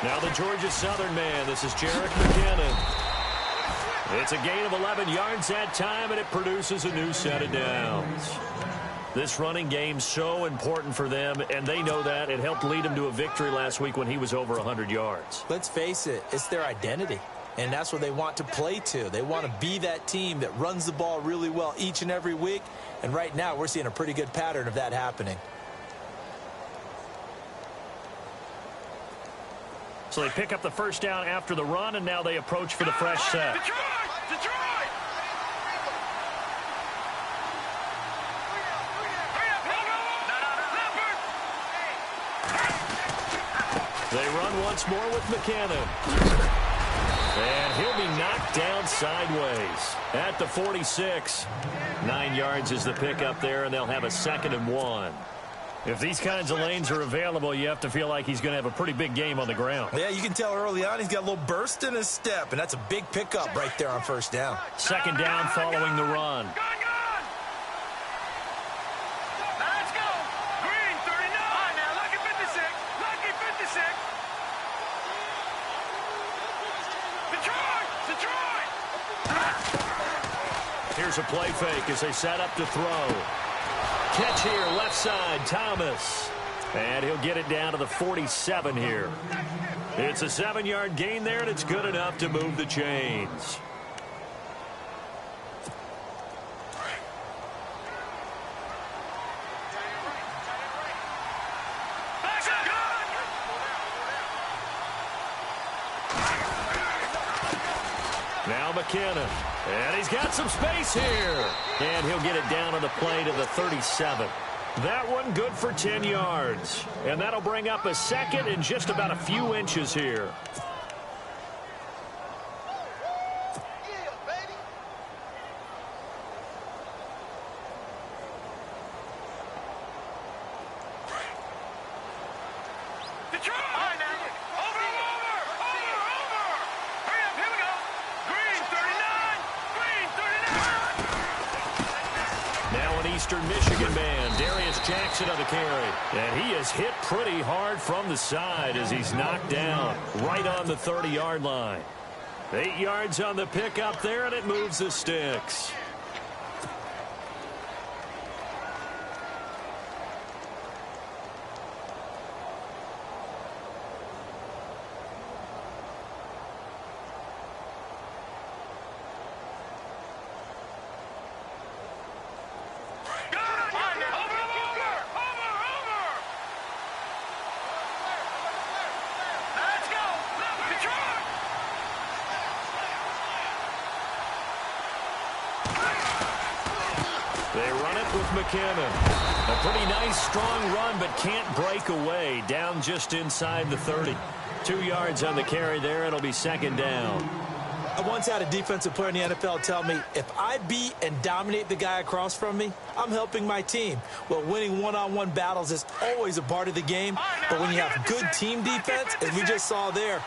Now the Georgia Southern man. This is Jerick McKinnon. It's a gain of 11 yards that time, and it produces a new set of downs. This running game's so important for them, and they know that. It helped lead them to a victory last week when he was over 100 yards. Let's face it, it's their identity, and that's what they want to play to. They want to be that team that runs the ball really well each and every week, and right now we're seeing a pretty good pattern of that happening. So they pick up the first down after the run, and now they approach for the fresh set. Detroit! They run once more with McKinnon. And he'll be knocked down sideways at the 46. 9 yards is the pickup there, and they'll have a 2nd and 1. If these kinds of lanes are available, you have to feel like he's going to have a pretty big game on the ground. Yeah, you can tell early on he's got a little burst in his step, and that's a big pickup right there on first down. 2nd down following the run. Let's go! Green, 39! Now, lucky 56! Lucky 56! Detroit! Here's a play fake as they set up to throw. Catch here, left side, Thomas. And he'll get it down to the 47 here. It's a 7-yard gain there, and it's good enough to move the chains. Now McKinnon. And he's got some space here. And he'll get it down on the play to the 37. That one good for 10 yards. And that'll bring up a 2nd and just about a few inches here. Michigan man, Darius Jackson on the carry. And he is hit pretty hard from the side as he's knocked down right on the 30-yard line. 8 yards on the pickup there, and it moves the sticks. McKinnon. A pretty nice, strong run, but can't break away. Down just inside the 30. 2 yards on the carry there. It'll be 2nd down. I once had a defensive player in the NFL tell me, if I beat and dominate the guy across from me, I'm helping my team. Well, winning one-on-one battles is always a part of the game, but when you have good team defense, as we just saw there,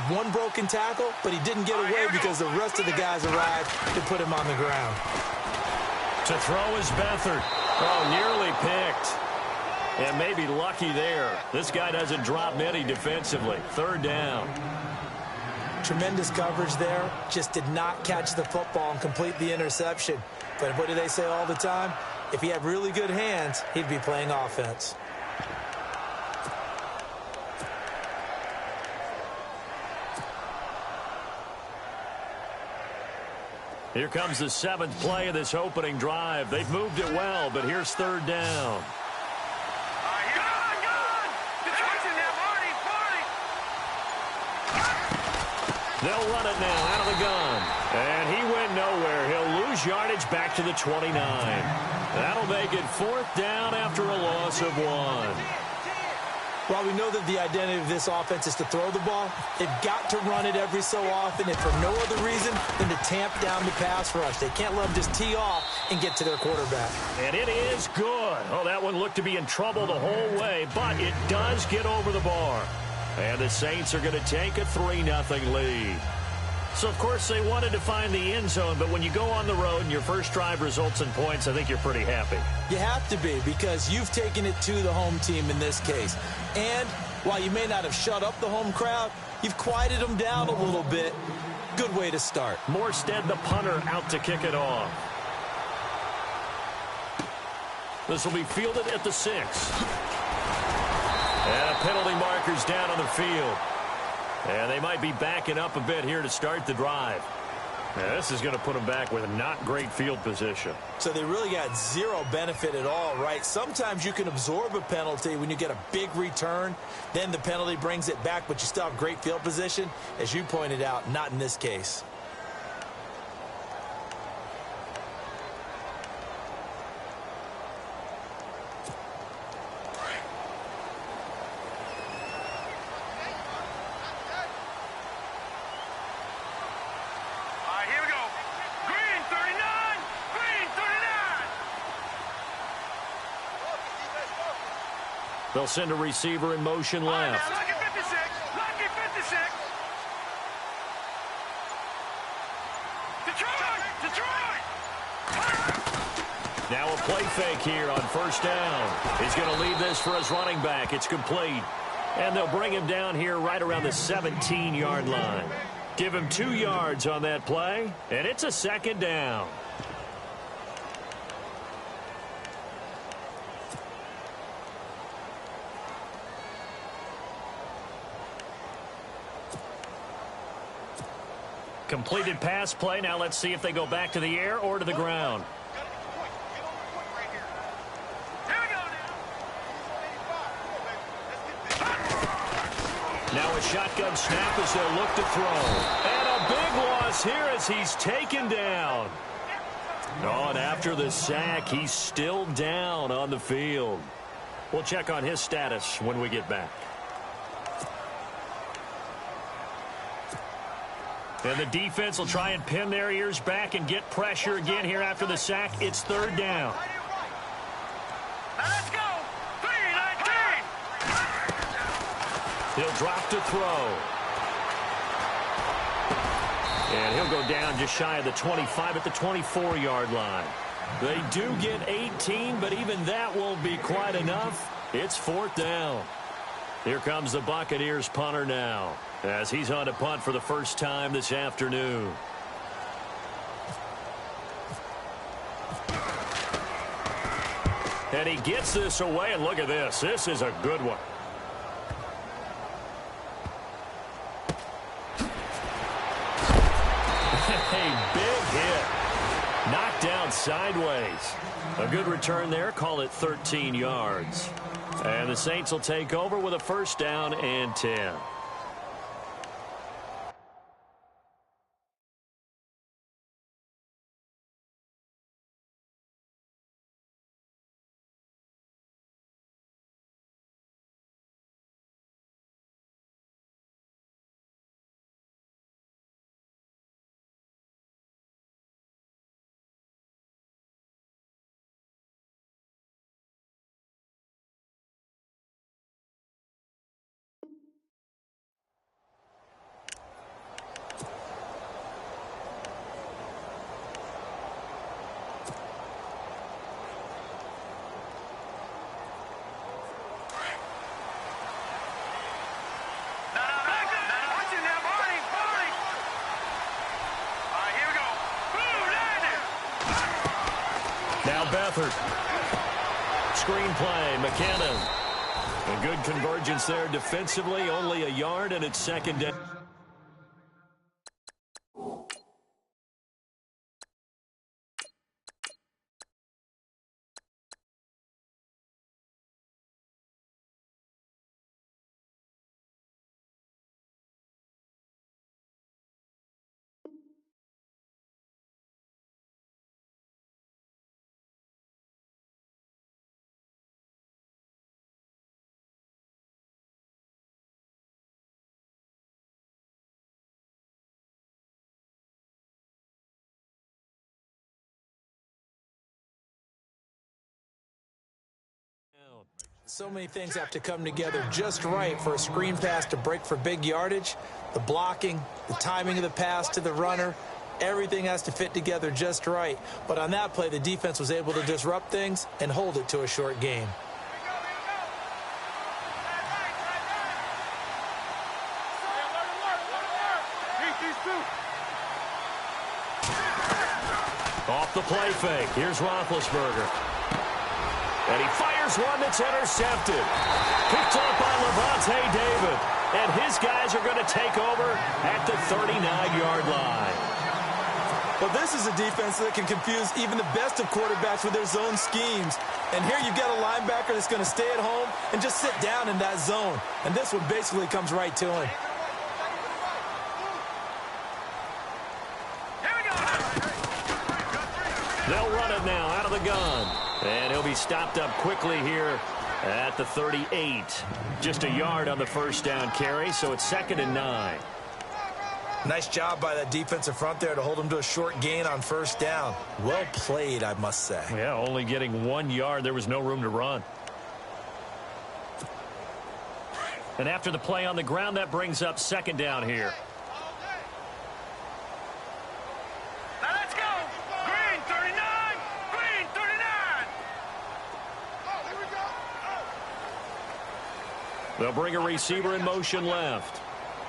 one broken tackle, but he didn't get away because the rest of the guys arrived to put him on the ground. To throw is Beathard. Oh, nearly picked. And maybe lucky there. This guy doesn't drop many defensively. 3rd down. Tremendous coverage there. Just did not catch the football and complete the interception. But what do they say all the time? If he had really good hands, he'd be playing offense. Here comes the 7th play of this opening drive. They've moved it well, but here's 3rd down. They'll run it now out of the gun. And he went nowhere. He'll lose yardage back to the 29. That'll make it 4th down after a loss of 1. While we know that the identity of this offense is to throw the ball, they've got to run it every so often, and for no other reason than to tamp down the pass rush. They can't let them just tee off and get to their quarterback. And it is good. Oh, that one looked to be in trouble the whole way, but it does get over the bar. And the Saints are going to take a 3-0 lead. So, of course, they wanted to find the end zone, but when you go on the road and your first drive results in points, I think you're pretty happy. You have to be, because you've taken it to the home team in this case. And While you may not have shut up the home crowd, you've quieted them down a little bit. Good way to start. Morstead, the punter, out to kick it off. This will be fielded at the 6. And penalty markers down on the field. And they might be backing up a bit here to start the drive. Now, this is going to put them back with a not great field position. So they really got zero benefit at all, right? Sometimes you can absorb a penalty when you get a big return. Then the penalty brings it back, but you still have great field position. As you pointed out, not in this case. They'll send a receiver in motion left. Now, lucky 56. Lucky 56. Detroit! Now a play fake here on first down. He's going to leave this for his running back. It's complete. And they'll bring him down here right around the 17-yard line. Give him 2 yards on that play, and it's a second down. Completed pass play. Now let's see if they go back to the air or to the ground. Now a shotgun snap as they'll look to throw. And a big loss here as he's taken down. Oh, and after the sack, he's still down on the field. We'll check on his status when we get back. And the defense will try and pin their ears back and get pressure again here after the sack. It's third down. Let's go. 3-19. He'll drop to throw. And he'll go down just shy of the 25 at the 24-yard line. They do get 18, but even that won't be quite enough. It's fourth down. Here comes the Buccaneers punter now, as he's on to punt for the first time this afternoon. And he gets this away, and look at this. This is a good one. A big hit. Knocked down sideways. A good return there. Call it 13 yards. And the Saints will take over with a first down and 10. Now Beathard. Screenplay, McKinnon. A good convergence there defensively, only a yard, and it's second down. So many things have to come together just right for a screen pass to break for big yardage. The blocking, the timing of the pass to the runner, everything has to fit together just right. But on that play, the defense was able to disrupt things and hold it to a short gain. Off the play fake. Here's Roethlisberger. And he fires one that's intercepted. Picked up by Levante David. And his guys are going to take over at the 39-yard line. Well, this is a defense that can confuse even the best of quarterbacks with their zone schemes. And here you've got a linebacker that's going to stay at home and just sit down in that zone. And this one basically comes right to him. They'll run it now out of the gun. And he'll be stopped up quickly here at the 38. Just a yard on the first down carry, so it's 2nd and 9. Nice job by that defensive front there to hold him to a short gain on first down. Well played, I must say. Yeah, only getting 1 yard. There was no room to run. And after the play on the ground, that brings up 2nd down here. Now let's go. Green 39. Green 39. Oh, here we go. They'll bring a receiver in motion left.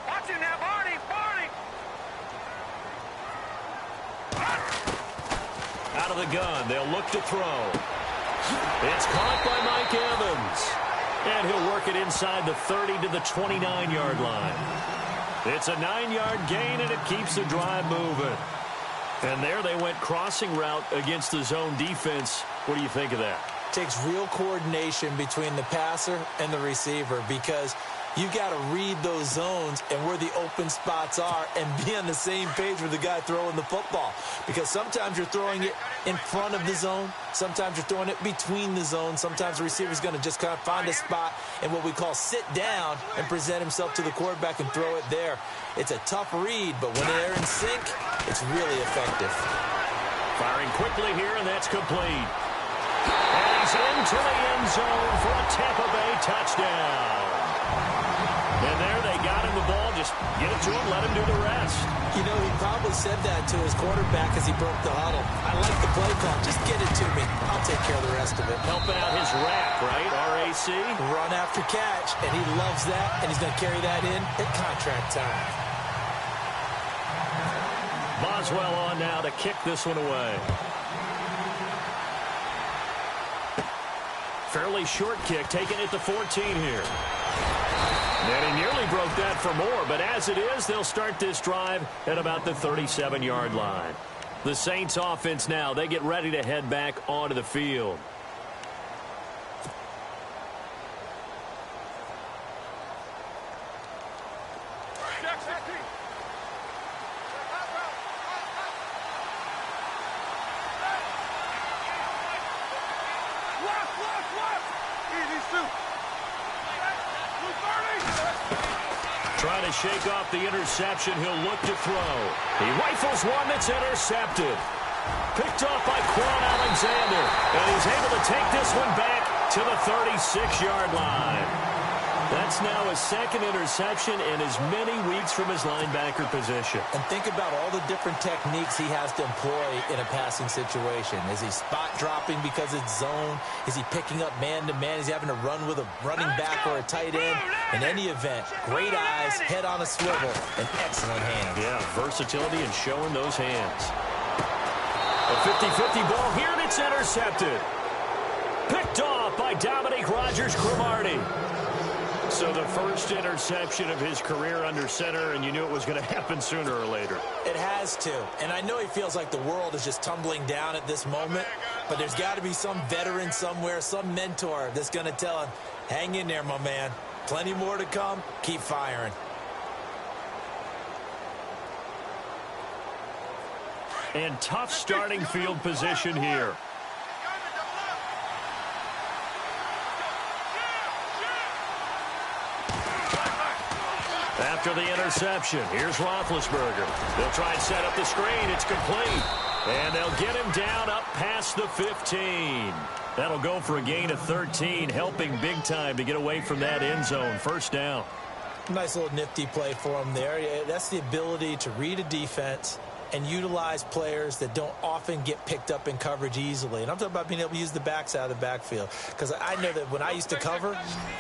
Watch him now, Barney. Barney. Out of the gun, they'll look to throw. It's caught by Mike Evans. And he'll work it inside the 30 to the 29-yard line. It's a 9-yard gain, and it keeps the drive moving. And there they went crossing route against the zone defense. What do you think of that? Takes real coordination between the passer and the receiver because you've got to read those zones and where the open spots are and be on the same page with the guy throwing the football. Because sometimes you're throwing it in front of the zone. Sometimes you're throwing it between the zones. Sometimes the receiver's going to just kind of find a spot and what we call sit down and present himself to the quarterback and throw it there. It's a tough read, but when they're in sync, it's really effective. Firing quickly here, and that's complete. And he's into the end zone for a Tampa Bay touchdown. And there they got him the ball. Just get it to him, let him do the rest. You know, he probably said that to his quarterback as he broke the huddle. I like the play call. Just get it to me. I'll take care of the rest of it. Helping out his RAC, right? RAC? Run after catch, and he loves that, and he's going to carry that in at contract time. Boswell on now to kick this one away. Fairly short kick, taking it to 14 here. And he nearly broke that for more, but as it is, they'll start this drive at about the 37-yard line. The Saints offense now, they get ready to head back onto the field. Trying to shake off the interception. He'll look to throw. He rifles one that's intercepted. Picked off by Quan Alexander. And he's able to take this one back to the 36-yard line. That's now his 2nd interception in as many weeks from his linebacker position. And think about all the different techniques he has to employ in a passing situation. Is he spot dropping because it's zone? Is he picking up man-to-man? Is he having to run with a running back or a tight end? In any event, great eyes, head on a swivel, and excellent hands. Yeah, versatility and showing those hands. A 50-50 ball here, and it's intercepted. Picked off by Dominique Rodgers-Cromartie. So the first interception of his career under center, and you knew it was going to happen sooner or later. It has to. And I know he feels like the world is just tumbling down at this moment, but there's got to be some veteran somewhere, some mentor that's going to tell him, hang in there, my man. Plenty more to come. Keep firing. And tough starting field position here. After the interception, here's Roethlisberger. They'll try and set up the screen. It's complete. And they'll get him down up past the 15. That'll go for a gain of 13, helping big time to get away from that end zone. First down. Nice little nifty play for him there. That's the ability to read a defense and utilize players that don't often get picked up in coverage easily. And I'm talking about being able to use the backside of the backfield. Because I know that when I used to cover,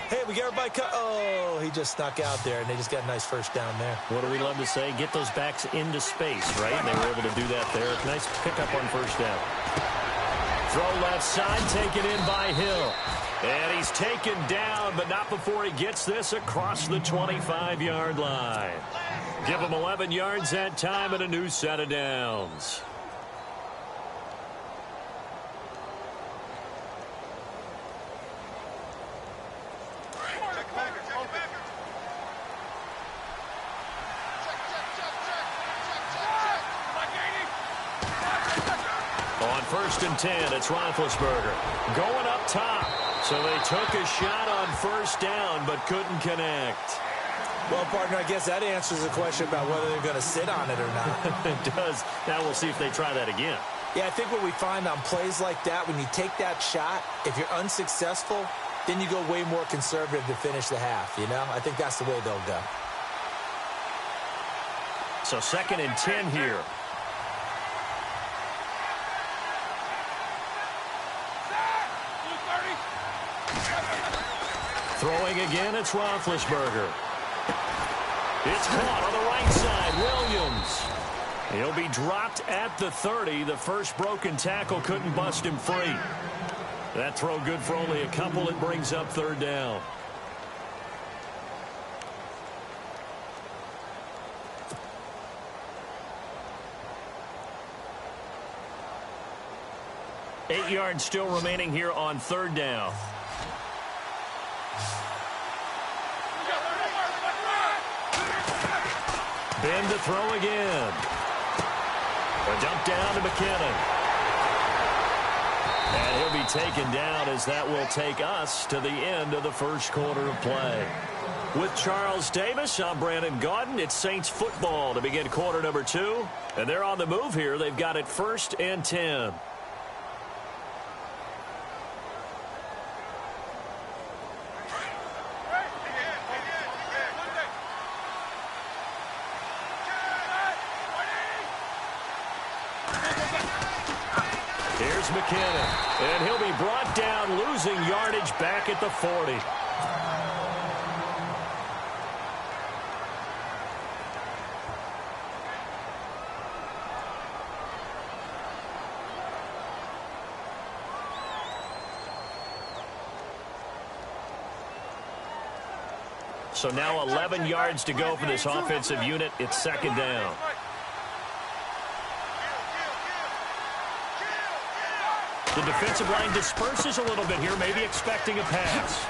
hey, we got everybody oh, he just snuck out there, and they just got a nice first down there. What do we love to say? Get those backs into space, right? And they were able to do that there. Nice pickup on first down. Throw left side, taken in by Hill. And he's taken down, but not before he gets this across the 25-yard line. Give him 11 yards that time and a new set of downs. On 1st and 10, it's Roethlisberger going up top. So they took a shot on first down, but couldn't connect. Well, partner, I guess that answers the question about whether they're going to sit on it or not. It does. Now we'll see if they try that again. Yeah, I think what we find on plays like that, when you take that shot, if you're unsuccessful, then you go way more conservative to finish the half, you know? I think that's the way they'll go. So 2nd and 10 here. Throwing again, it's Roethlisberger. It's caught on the right side. Williams. He'll be dropped at the 30. The first broken tackle couldn't bust him free. That throw good for only a couple. It brings up 3rd down. Eight yards still remaining here on 3rd down. Ben to throw again. A dump down to McKinnon. And he'll be taken down as that will take us to the end of the first quarter of play. With Charles Davis, I'm Brandon Gaudin. It's Saints football to begin quarter number 2. And they're on the move here. They've got it 1st and 10. Here's McKinnon, and he'll be brought down, losing yardage back at the 40. So now 11 yards to go for this offensive unit. It's 2nd down. The defensive line disperses a little bit here, maybe expecting a pass.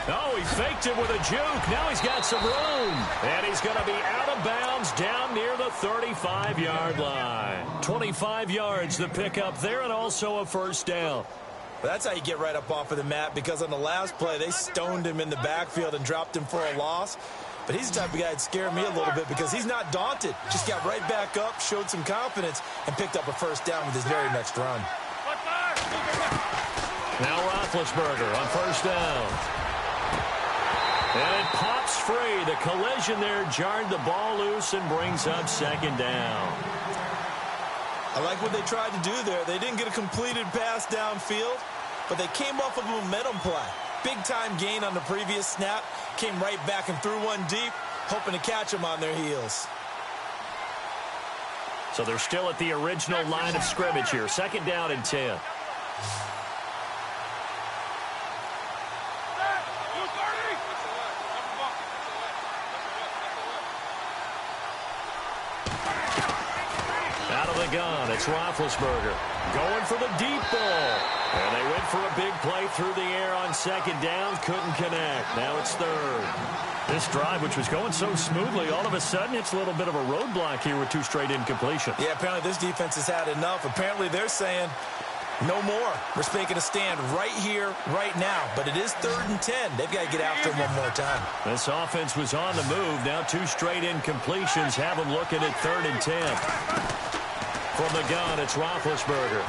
Oh, he faked it with a juke. Now he's got some room. And he's going to be out of bounds down near the 35-yard line. 25 yards the pickup there, and also a first down. Well, that's how you get right up off of the mat, because on the last play, they stoned him in the backfield and dropped him for a loss. But he's the type of guy that scared me a little bit because he's not daunted. Just got right back up, showed some confidence, and picked up a first down with his very next run. Now Roethlisberger on first down. And it pops free. The collision there jarred the ball loose and brings up 2nd down. I like what they tried to do there. They didn't get a completed pass downfield, but they came off of a momentum play. Big-time gain on the previous snap. Came right back and threw one deep, hoping to catch them on their heels. So they're still at the original line of scrimmage here. 2nd down and 10. Out of the gun, it's Roethlisberger going for the deep ball. And they went for a big play through the air on 2nd down. Couldn't connect. Now it's 3rd. This drive, which was going so smoothly, all of a sudden it's a little bit of a roadblock here with 2 straight incompletions. Yeah, apparently this defense has had enough. Apparently they're saying no more. We're making a stand right here, right now. But it is 3rd and 10. They've got to get after him one more time. This offense was on the move. Now 2 straight incompletions have them looking at 3rd and 10. From the gun, it's Roethlisberger.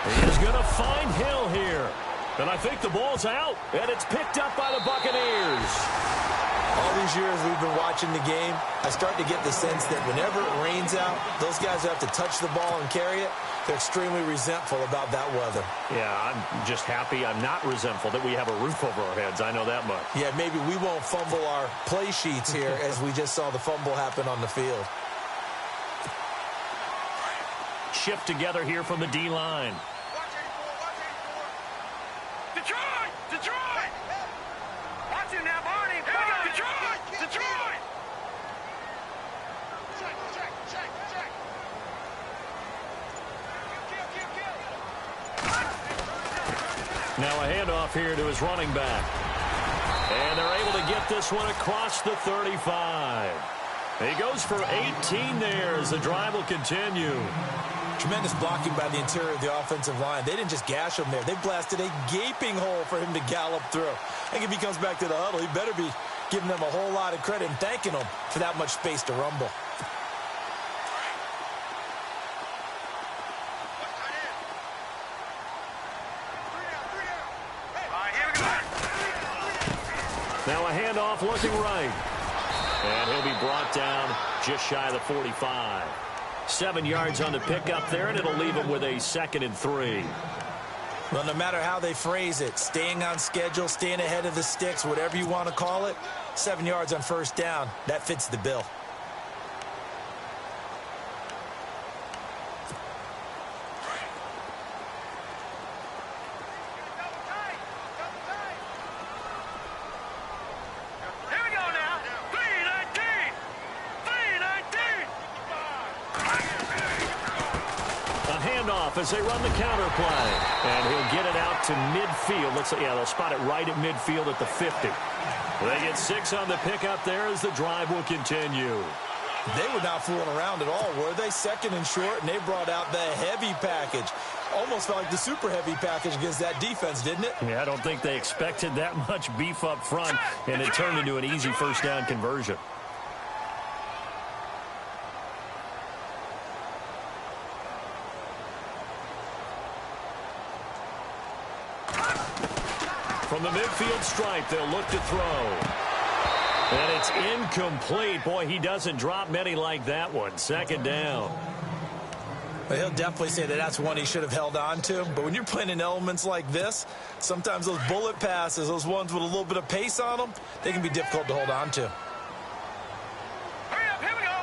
He is going to find Hill here. And I think the ball's out. And it's picked up by the Buccaneers. All these years we've been watching the game, I start to get the sense that whenever it rains out, those guys who have to touch the ball and carry it, they're extremely resentful about that weather. Yeah, I'm just happy I'm not resentful that we have a roof over our heads. I know that much. Yeah, maybe we won't fumble our play sheets here as we just saw the fumble happen on the field. Shift together here from the D-line. Detroit! Detroit! Watch him now, Barney. Here we go. Detroit! Detroit! Check. Now a handoff here to his running back. And they're able to get this one across the 35. He goes for 18 there as the drive will continue. Tremendous blocking by the interior of the offensive line. They didn't just gash him there. They blasted a gaping hole for him to gallop through. I think if he comes back to the huddle, he better be giving them a whole lot of credit and thanking them for that much space to rumble. Now a handoff looking right. And he'll be brought down just shy of the 45. 7 yards on the pickup there, and it'll leave him with a 2nd and 3. Well, no matter how they phrase it, staying on schedule, staying ahead of the sticks, whatever you want to call it, 7 yards on first down, that fits the bill. As they run the counter play. And he'll get it out to midfield. They'll spot it right at midfield at the 50. They get 6 on the pickup there as the drive will continue. They were not fooling around at all, were they? 2nd and short, and they brought out the heavy package. Almost felt like the super heavy package against that defense, didn't it? Yeah, I don't think they expected that much beef up front, and it turned into an easy first down conversion. From the midfield stripe, they'll look to throw. And it's incomplete. Boy, he doesn't drop many like that one. 2nd down. Well, he'll definitely say that that's one he should have held on to. But when you're playing in elements like this, sometimes those bullet passes, those ones with a little bit of pace on them, they can be difficult to hold on to. Hurry up, here we go.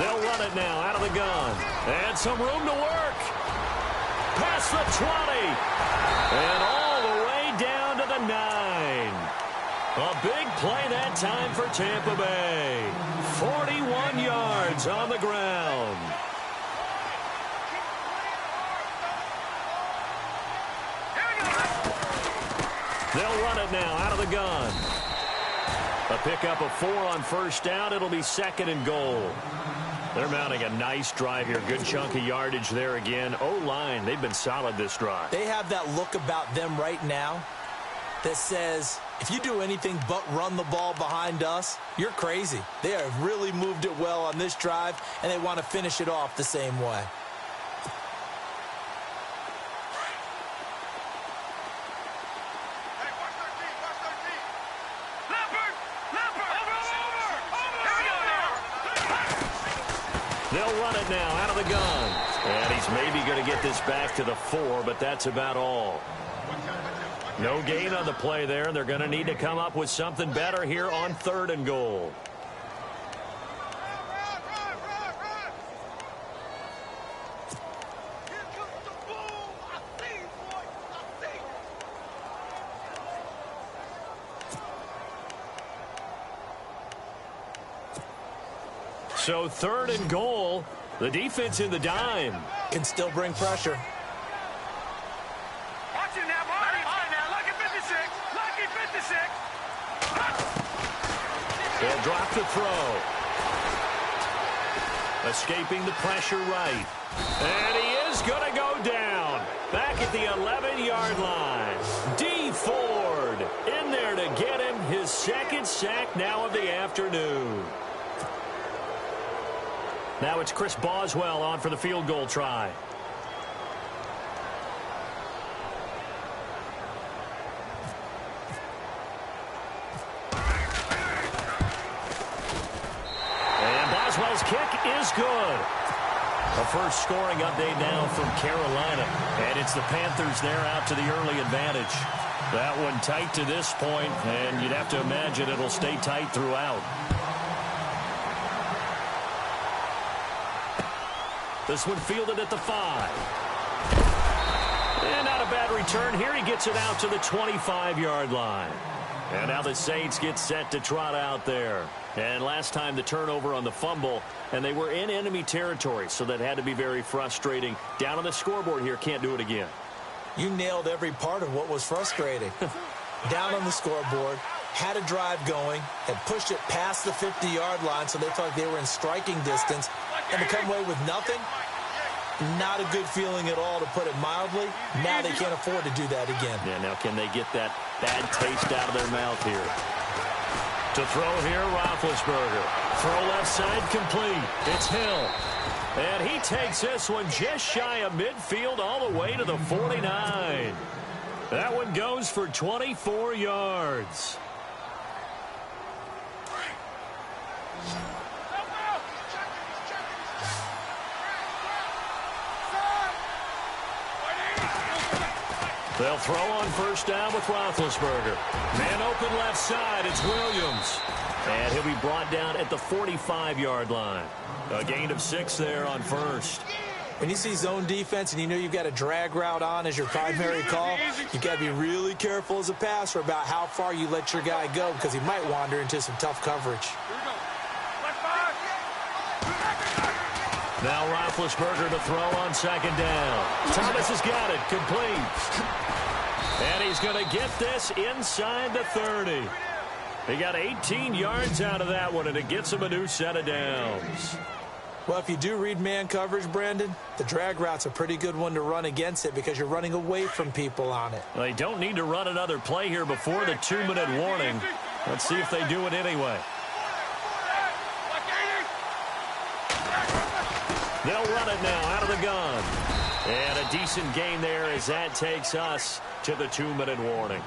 They'll run it now out of the gun. And some room to work. Past the 20. And all the way down to the 9. A big play that time for Tampa Bay. 41 yards on the ground. They'll run it now out of the gun. A pickup of 4 on first down. It'll be 2nd and goal. They're mounting a nice drive here. Good chunk of yardage there again. O-line, they've been solid this drive. They have that look about them right now that says, if you do anything but run the ball behind us, you're crazy. They have really moved it well on this drive, and they want to finish it off the same way. They'll run it now out of the gun. And he's maybe going to get this back to the 4, but that's about all. No gain on the play there. They're going to need to come up with something better here on 3rd and goal. So 3rd and goal. The defense in the dime. Can still bring pressure. Watch him now, Barney. Now, lucky 56. Lucky 56. They'll drop the throw. Escaping the pressure right. And he is going to go down. Back at the 11-yard line. D. Ford in there to get him his 2nd sack now of the afternoon. Now it's Chris Boswell on for the field goal try. Tmil's kick is good. A first scoring update now from Carolina. And it's the Panthers there out to the early advantage. That one tight to this point, and you'd have to imagine it'll stay tight throughout. This one fielded at the 5. And not a bad return here. He gets it out to the 25-yard line. And now the Saints get set to trot out there. And last time the turnover on the fumble, and they were in enemy territory, so that had to be very frustrating. Down on the scoreboard here, can't do it again. You nailed every part of what was frustrating. Down on the scoreboard, had a drive going, had pushed it past the 50-yard line, so they felt like they were in striking distance, and to come away with nothing, not a good feeling at all, to put it mildly. Now they can't afford to do that again. Yeah, now can they get that bad taste out of their mouth here? To throw here, Roethlisberger. Throw left side complete. It's Hill. And he takes this one just shy of midfield all the way to the 49. That one goes for 24 yards. They'll throw on first down with Roethlisberger. Man open left side, it's Williams. And he'll be brought down at the 45-yard line. A gain of 6 there on first. When you see zone defense and you know you've got a drag route on as your primary call, you've got to be really careful as a passer about how far you let your guy go, because he might wander into some tough coverage. Now Roethlisberger to throw on second down. Thomas has got it, complete. And he's going to get this inside the 30. He got 18 yards out of that one, and it gets him a new set of downs. Well, if you do read man coverage, Brandon, the drag route's a pretty good one to run against it because you're running away from people on it. They don't need to run another play here before the 2-minute warning. Let's see if they do it anyway. They'll run it now out of the gun. And a decent gain there as that takes us to the 2-minute warning.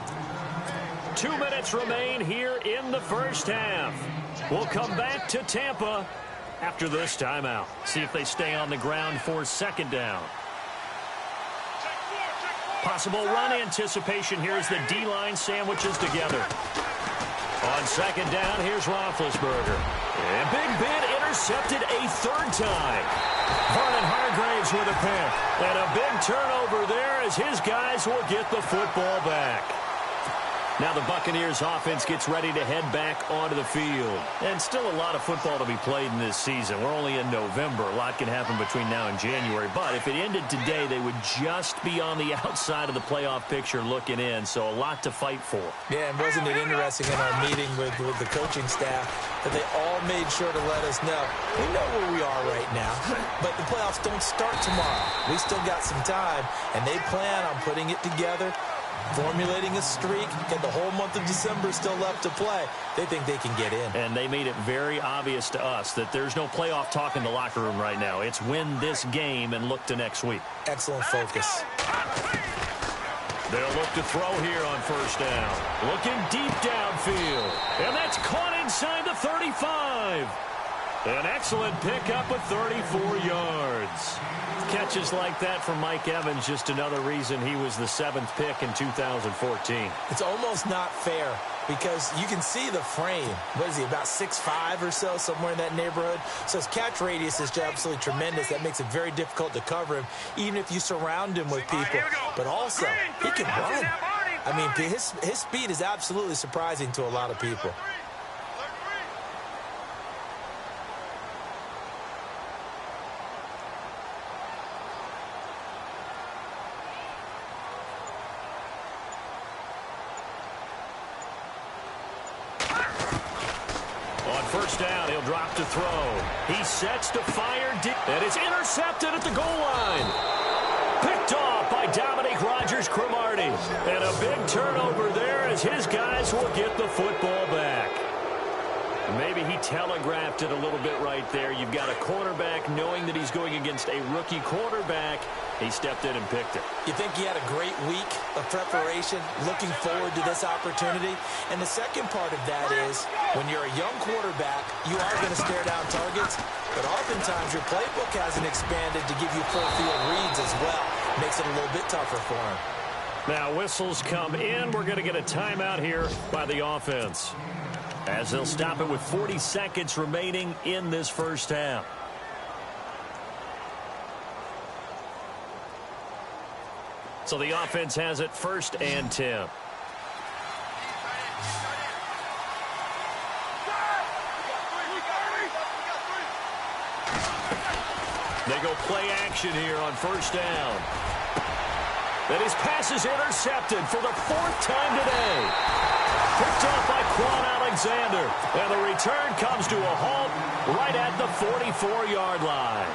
2 minutes remain here in the first half. We'll come back to Tampa after this timeout. See if they stay on the ground for second down. Possible run anticipation here as the D-line sandwiches together. On second down, here's Roethlisberger. And Big Ben intercepted a third time. Vernon Hargraves with a pick. And a big turnover there as his guys will get the football back. Now the Buccaneers offense gets ready to head back onto the field. And still a lot of football to be played in this season. We're only in November. A lot can happen between now and January. But if it ended today, they would just be on the outside of the playoff picture looking in. So a lot to fight for. Yeah, and wasn't it interesting in our meeting with the coaching staff that they all made sure to let us know, we know where we are right now, but the playoffs don't start tomorrow. We still got some time, and they plan on putting it together, formulating a streak, and the whole month of December still left to play. They think they can get in. And they made it very obvious to us that there's no playoff talk in the locker room right now. It's win this game and look to next week. Excellent focus. They'll look to throw here on first down. Looking deep downfield. And that's caught inside the 35. An excellent pickup of 34 yards. Catches like that from Mike Evans, just another reason he was the 7th pick in 2014. It's almost not fair because you can see the frame. What is he, about 6'5" or so, somewhere in that neighborhood? So his catch radius is absolutely tremendous. That makes it very difficult to cover him, even if you surround him with people. But also, he can run. I mean, his speed is absolutely surprising to a lot of people. First down, he'll drop to throw. He sets to fire deep, and it's intercepted at the goal line. Picked off by Dominique Rodgers-Cromartie. And a big turnover there as his guys will get the football back. Maybe he telegraphed it a little bit right there. You've got a cornerback knowing that he's going against a rookie quarterback. He stepped in and picked it. You think he had a great week of preparation, looking forward to this opportunity? And the second part of that is, when you're a young quarterback, you are going to stare down targets, but oftentimes your playbook hasn't expanded to give you full field reads as well. Makes it a little bit tougher for him. Now whistles come in. We're going to get a timeout here by the offense, as they'll stop it with 40 seconds remaining in this first half. So the offense has it 1st and 10. They go play action here on 1st down. Then his pass is intercepted for the 4th time today. Picked off by Quan Alexander. And the return comes to a halt right at the 44-yard line.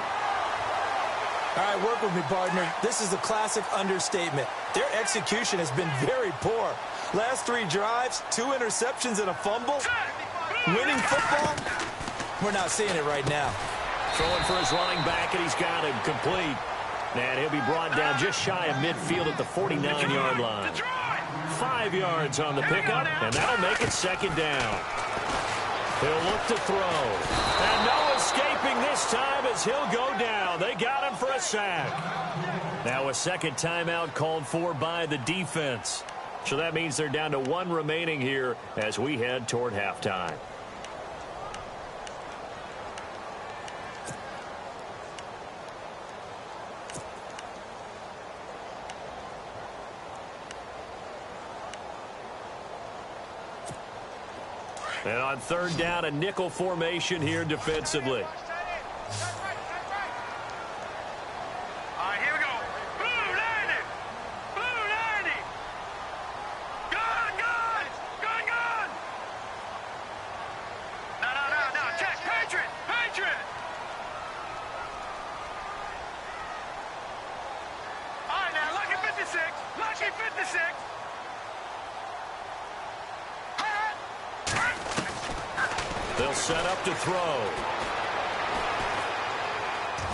All right, work with me, partner. This is a classic understatement. Their execution has been very poor. Last 3 drives, 2 interceptions and a fumble. Winning football? We're not seeing it right now. Throwing for his running back, and he's got him complete. And he'll be brought down just shy of midfield at the 49-yard line. 5 yards on the pickup, and that'll make it 2nd down. He'll look to throw. And no escaping this time as he'll go down. They got him for a sack. Now a 2nd timeout called for by the defense. So that means they're down to 1 remaining here as we head toward halftime. And on 3rd down, a nickel formation here defensively. All right, here we go. Blue 90. Blue 90. Gun, gun. Gun, gun. No. Check. Patriot. Patriot. All right, now, lucky 56. Lucky 56. They'll set up to throw.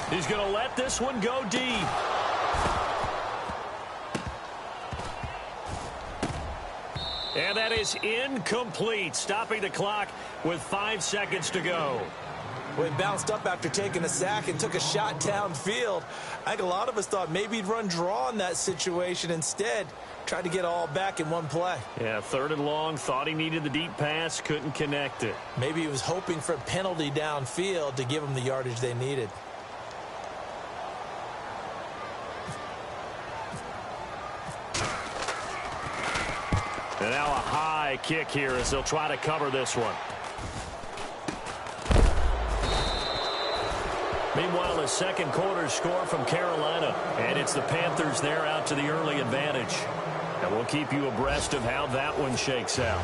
He's going to let this one go deep. And that is incomplete, stopping the clock with 5 seconds to go. Well, he bounced up after taking a sack and took a shot downfield. I think a lot of us thought maybe he'd run draw in that situation. Instead, tried to get all back in one play. Yeah, 3rd and long, thought he needed the deep pass, couldn't connect it. Maybe he was hoping for a penalty downfield to give him the yardage they needed. And now a high kick here as they'll try to cover this one. Meanwhile, a 2nd quarter score from Carolina. And it's the Panthers there out to the early advantage. And we'll keep you abreast of how that one shakes out.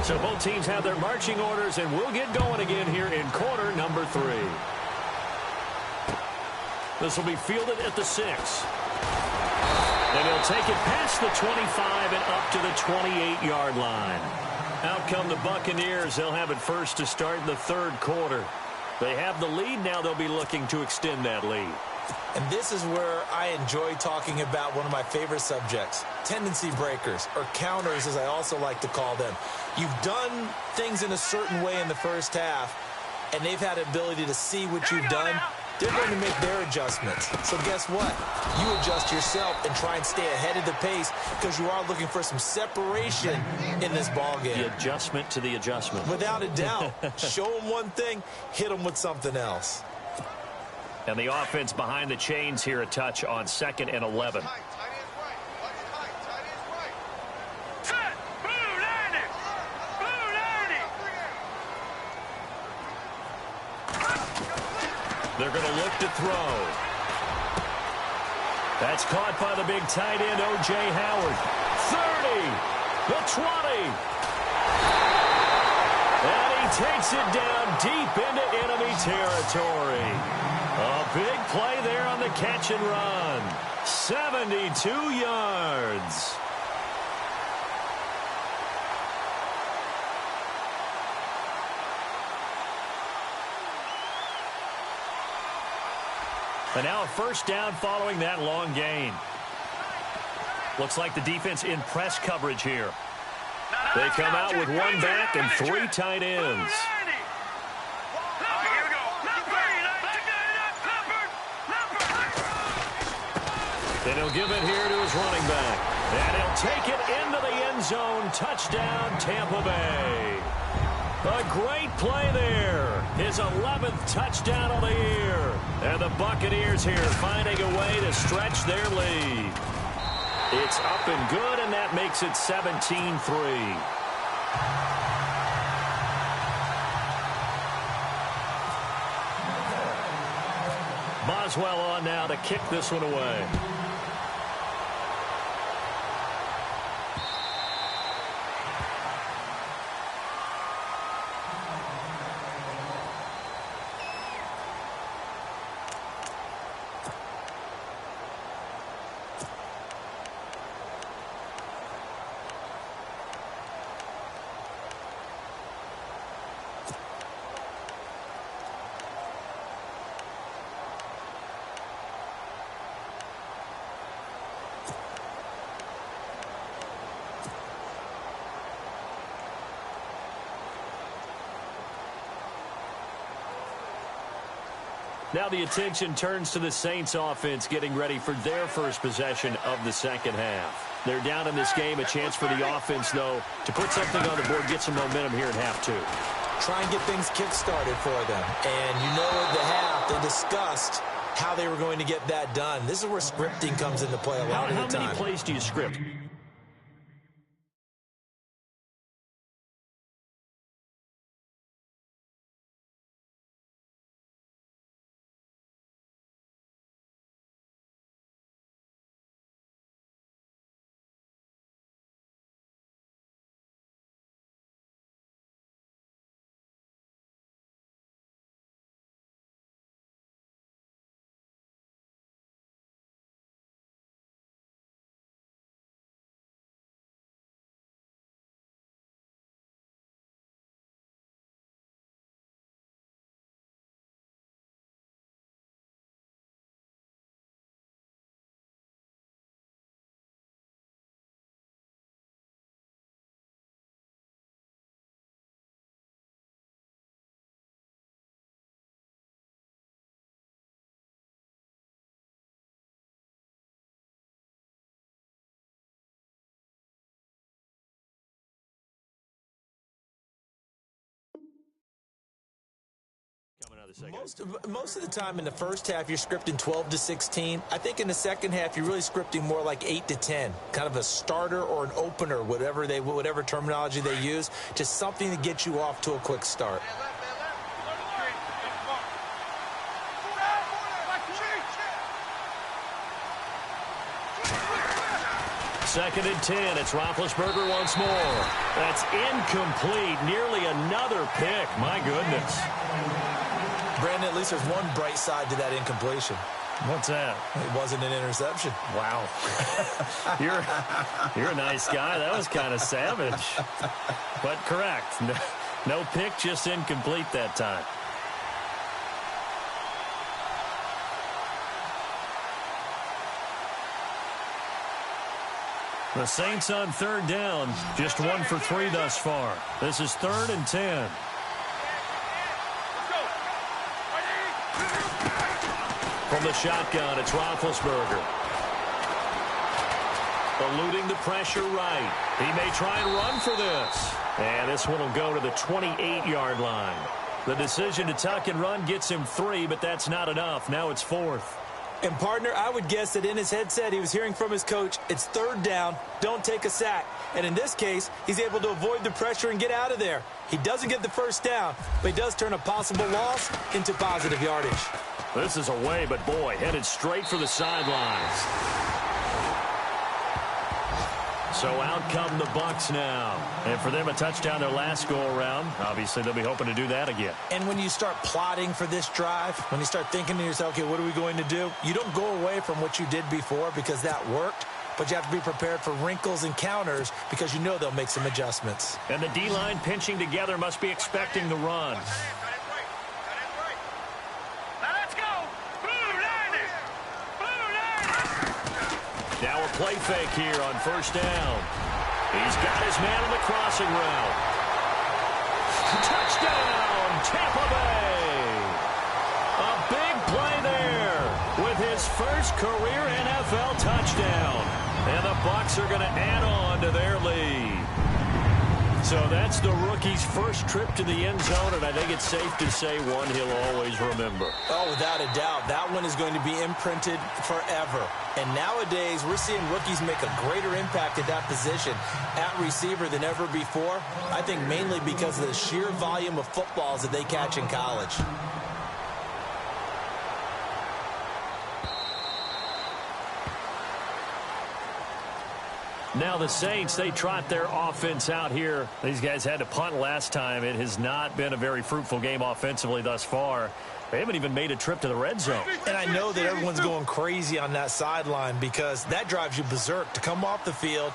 So both teams have their marching orders, and we'll get going again here in quarter number 3. This will be fielded at the 6. And he'll take it past the 25 and up to the 28-yard line. Out come the Buccaneers. They'll have it first to start in the 3rd quarter. They have the lead. Now they'll be looking to extend that lead. And this is where I enjoy talking about one of my favorite subjects, tendency breakers, or counters as I also like to call them. You've done things in a certain way in the first half, and they've had the ability to see what you've done. They're going to make their adjustments. So guess what? You adjust yourself and try and stay ahead of the pace because you are looking for some separation in this ballgame. The adjustment to the adjustment. Without a doubt. Show them one thing, hit them with something else. And the offense behind the chains here, a touch on 2nd and 11. Set. Blue 90. Blue 90. They're going to look to throw. That's caught by the big tight end, O.J. Howard. 30, the 20. And he takes it down deep into enemy territory. A big play there on the catch and run. 72 yards. And now a first down following that long gain. Looks like the defense in press coverage here. They come out with one back and three tight ends. Then he'll give it here to his running back. And he'll take it into the end zone. Touchdown, Tampa Bay. A great play there. His 11th touchdown of the year. And the Buccaneers here finding a way to stretch their lead. It's up and good, and that makes it 17-3. Boswell on now to kick this one away. Now the attention turns to the Saints offense getting ready for their first possession of the second half. They're down in this game. A chance for the offense, though, to put something on the board, get some momentum here in half two. Try and get things kick-started for them. And you know at the half, they discussed how they were going to get that done. This is where scripting comes into play a lot of the time. How many plays do you script? Most of the time in the first half, you're scripting 12 to 16. I think in the second half, you're really scripting more like 8 to 10, kind of a starter or an opener, whatever terminology they use, just something to get you off to a quick start. Second and 10. It's Roethlisberger once more. That's incomplete. Nearly another pick. My goodness. Brandon, at least there's one bright side to that incompletion. What's that? It wasn't an interception. Wow. You're a nice guy. That was kind of savage. But correct. No pick, just incomplete that time. The Saints on third down, just 1 for 3 thus far. This is 3rd and 10. From the shotgun, it's Roethlisberger. Eluding the pressure right. He may try and run for this. And this one will go to the 28-yard line. The decision to tuck and run gets him 3, but that's not enough. Now it's 4th. And, partner, I would guess that in his headset he was hearing from his coach, it's 3rd down, don't take a sack. And in this case, he's able to avoid the pressure and get out of there. He doesn't get the first down, but he does turn a possible loss into positive yardage. This is away, but boy, headed straight for the sidelines. So out come the Bucs now. And for them, a touchdown their last go-around. Obviously, they'll be hoping to do that again. And when you start plotting for this drive, when you start thinking to yourself, okay, what are we going to do? You don't go away from what you did before because that worked. But you have to be prepared for wrinkles and counters because you know they'll make some adjustments. And the D-line pinching together must be expecting the run. Now let's go. Blue 90. Now a play fake here on first down. He's got his man on the crossing route. Touchdown, Tampa Bay. A big play there with his first career NFL touchdown. And the Bucs are going to add on to their lead. So that's the rookie's first trip to the end zone, and I think it's safe to say one he'll always remember. Oh, without a doubt. That one is going to be imprinted forever. And nowadays, we're seeing rookies make a greater impact at that position at receiver than ever before. I think mainly because of the sheer volume of footballs that they catch in college. Now the Saints, they trot their offense out here. These guys had to punt last time. It has not been a very fruitful game offensively thus far. They haven't even made a trip to the red zone. And I know that everyone's going crazy on that sideline because that drives you berserk to come off the field,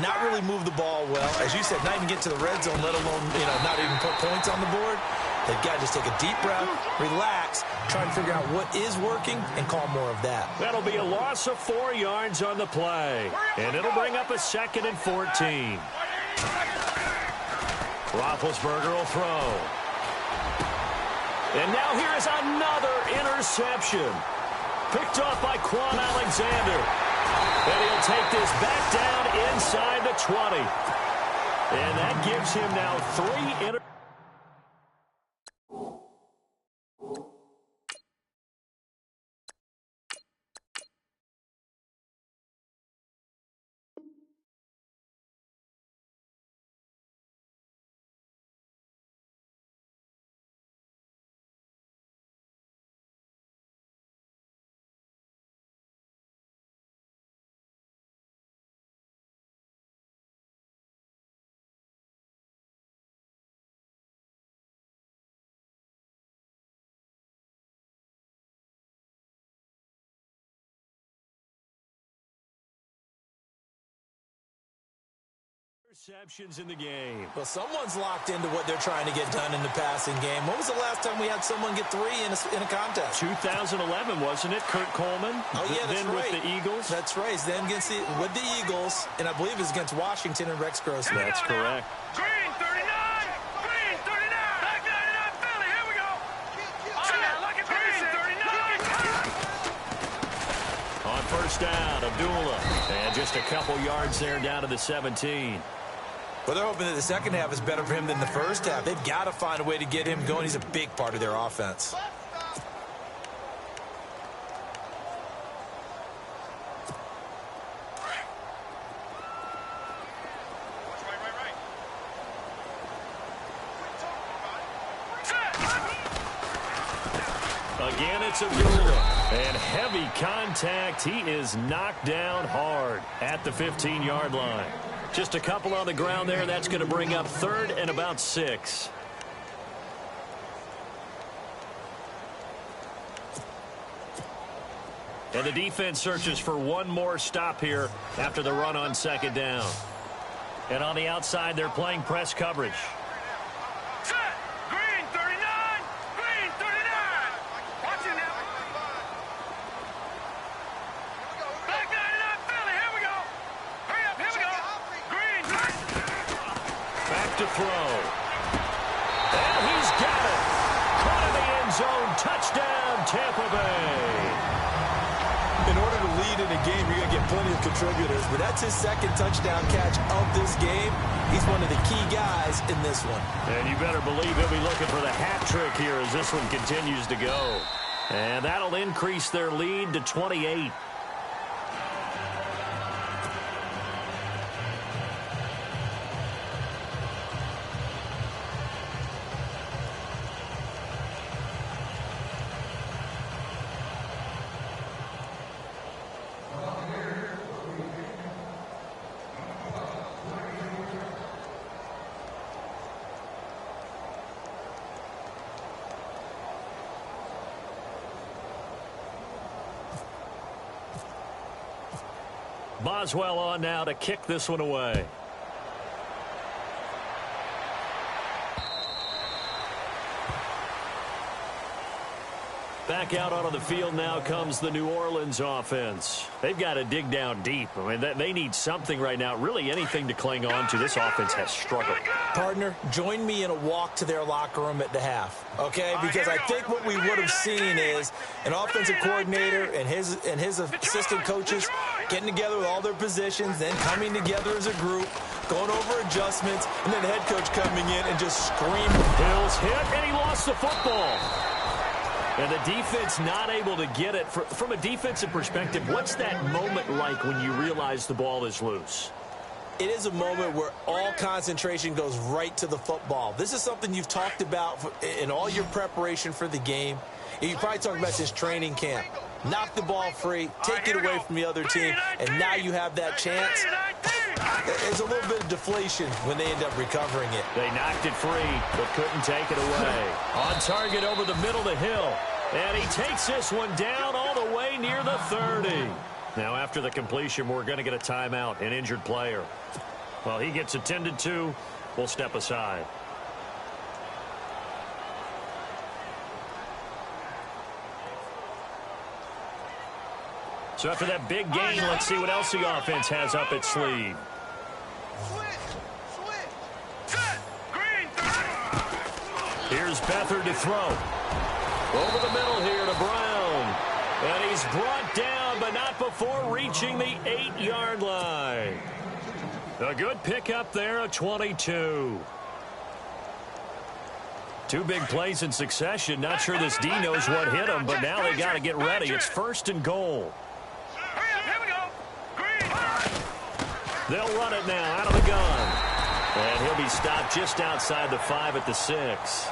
not really move the ball well. As you said, not even get to the red zone, let alone, not even put points on the board. They've got to just take a deep breath, relax, try and figure out what is working, and call more of that. That'll be a loss of 4 yards on the play. And it'll bring up a 2nd and 14. Roethlisberger will throw. And now here is another interception. Picked off by Quan Alexander. And he'll take this back down inside the 20. And that gives him now 3 interceptions. Interceptions in the game. Well, someone's locked into what they're trying to get done in the passing game. When was the last time we had someone get 3 in a contest? 2011, wasn't it? Kurt Coleman. Oh, yeah, that's then right. With the Eagles. That's right. Then with the Eagles, and I believe it was against Washington and Rex Grossman. That's correct. Green 39. Green 39. Back 99 Philly. Here we go. Oh, yeah, look at Green 39. On first down, Abdullah. And just a couple yards there down to the 17. Well, they're hoping that the second half is better for him than the first half. They've got to find a way to get him going. He's a big part of their offense. Again, it's Abdullah. And heavy contact. He is knocked down hard at the 15-yard line. Just a couple on the ground there. That's going to bring up 3rd and about 6. And the defense searches for one more stop here after the run on 2nd down. And on the outside, they're playing press coverage. To throw. And he's got it. Caught in the end zone. Touchdown, Tampa Bay. In order to lead in a game, you're going to get plenty of contributors, but that's his 2nd touchdown catch of this game. He's one of the key guys in this one. And you better believe he'll be looking for the hat trick here as this one continues to go. And that'll increase their lead to 28. Boswell on now to kick this one away. Back out onto the field now comes the New Orleans offense. They've got to dig down deep. I mean, they need something right now, really anything to cling on to. This offense has struggled. Partner, join me in a walk to their locker room at the half, okay? Because I think what we would have seen is an offensive coordinator and his assistant coaches getting together with all their positions, then coming together as a group, going over adjustments, and then the head coach coming in and just screaming. Hill's hit, and he lost the football. And the defense not able to get it. From a defensive perspective, what's that moment like when you realize the ball is loose? It is a moment where all concentration goes right to the football. This is something you've talked about in all your preparation for the game. And you probably talked about this training camp. Knock the ball free, take it away from the other team, and now you have that chance. There's a little bit of deflation when they end up recovering it. They knocked it free, but couldn't take it away. On target over the middle to Hill. And he takes this one down all the way near the 30. Now, after the completion, we're going to get a timeout, an injured player. Well, he gets attended to. We'll step aside. So after that big gain, let's see what else the offense has up its sleeve. Here's Beathard to throw. Over the middle here to Brown. And he's brought down, but not before reaching the 8-yard line. A good pickup there, a 22. Two big plays in succession. Not sure this D knows what hit him, but now they got to get ready. It's 1st and goal. They'll run it now out of the gun. And he'll be stopped just outside the 5 at the 6.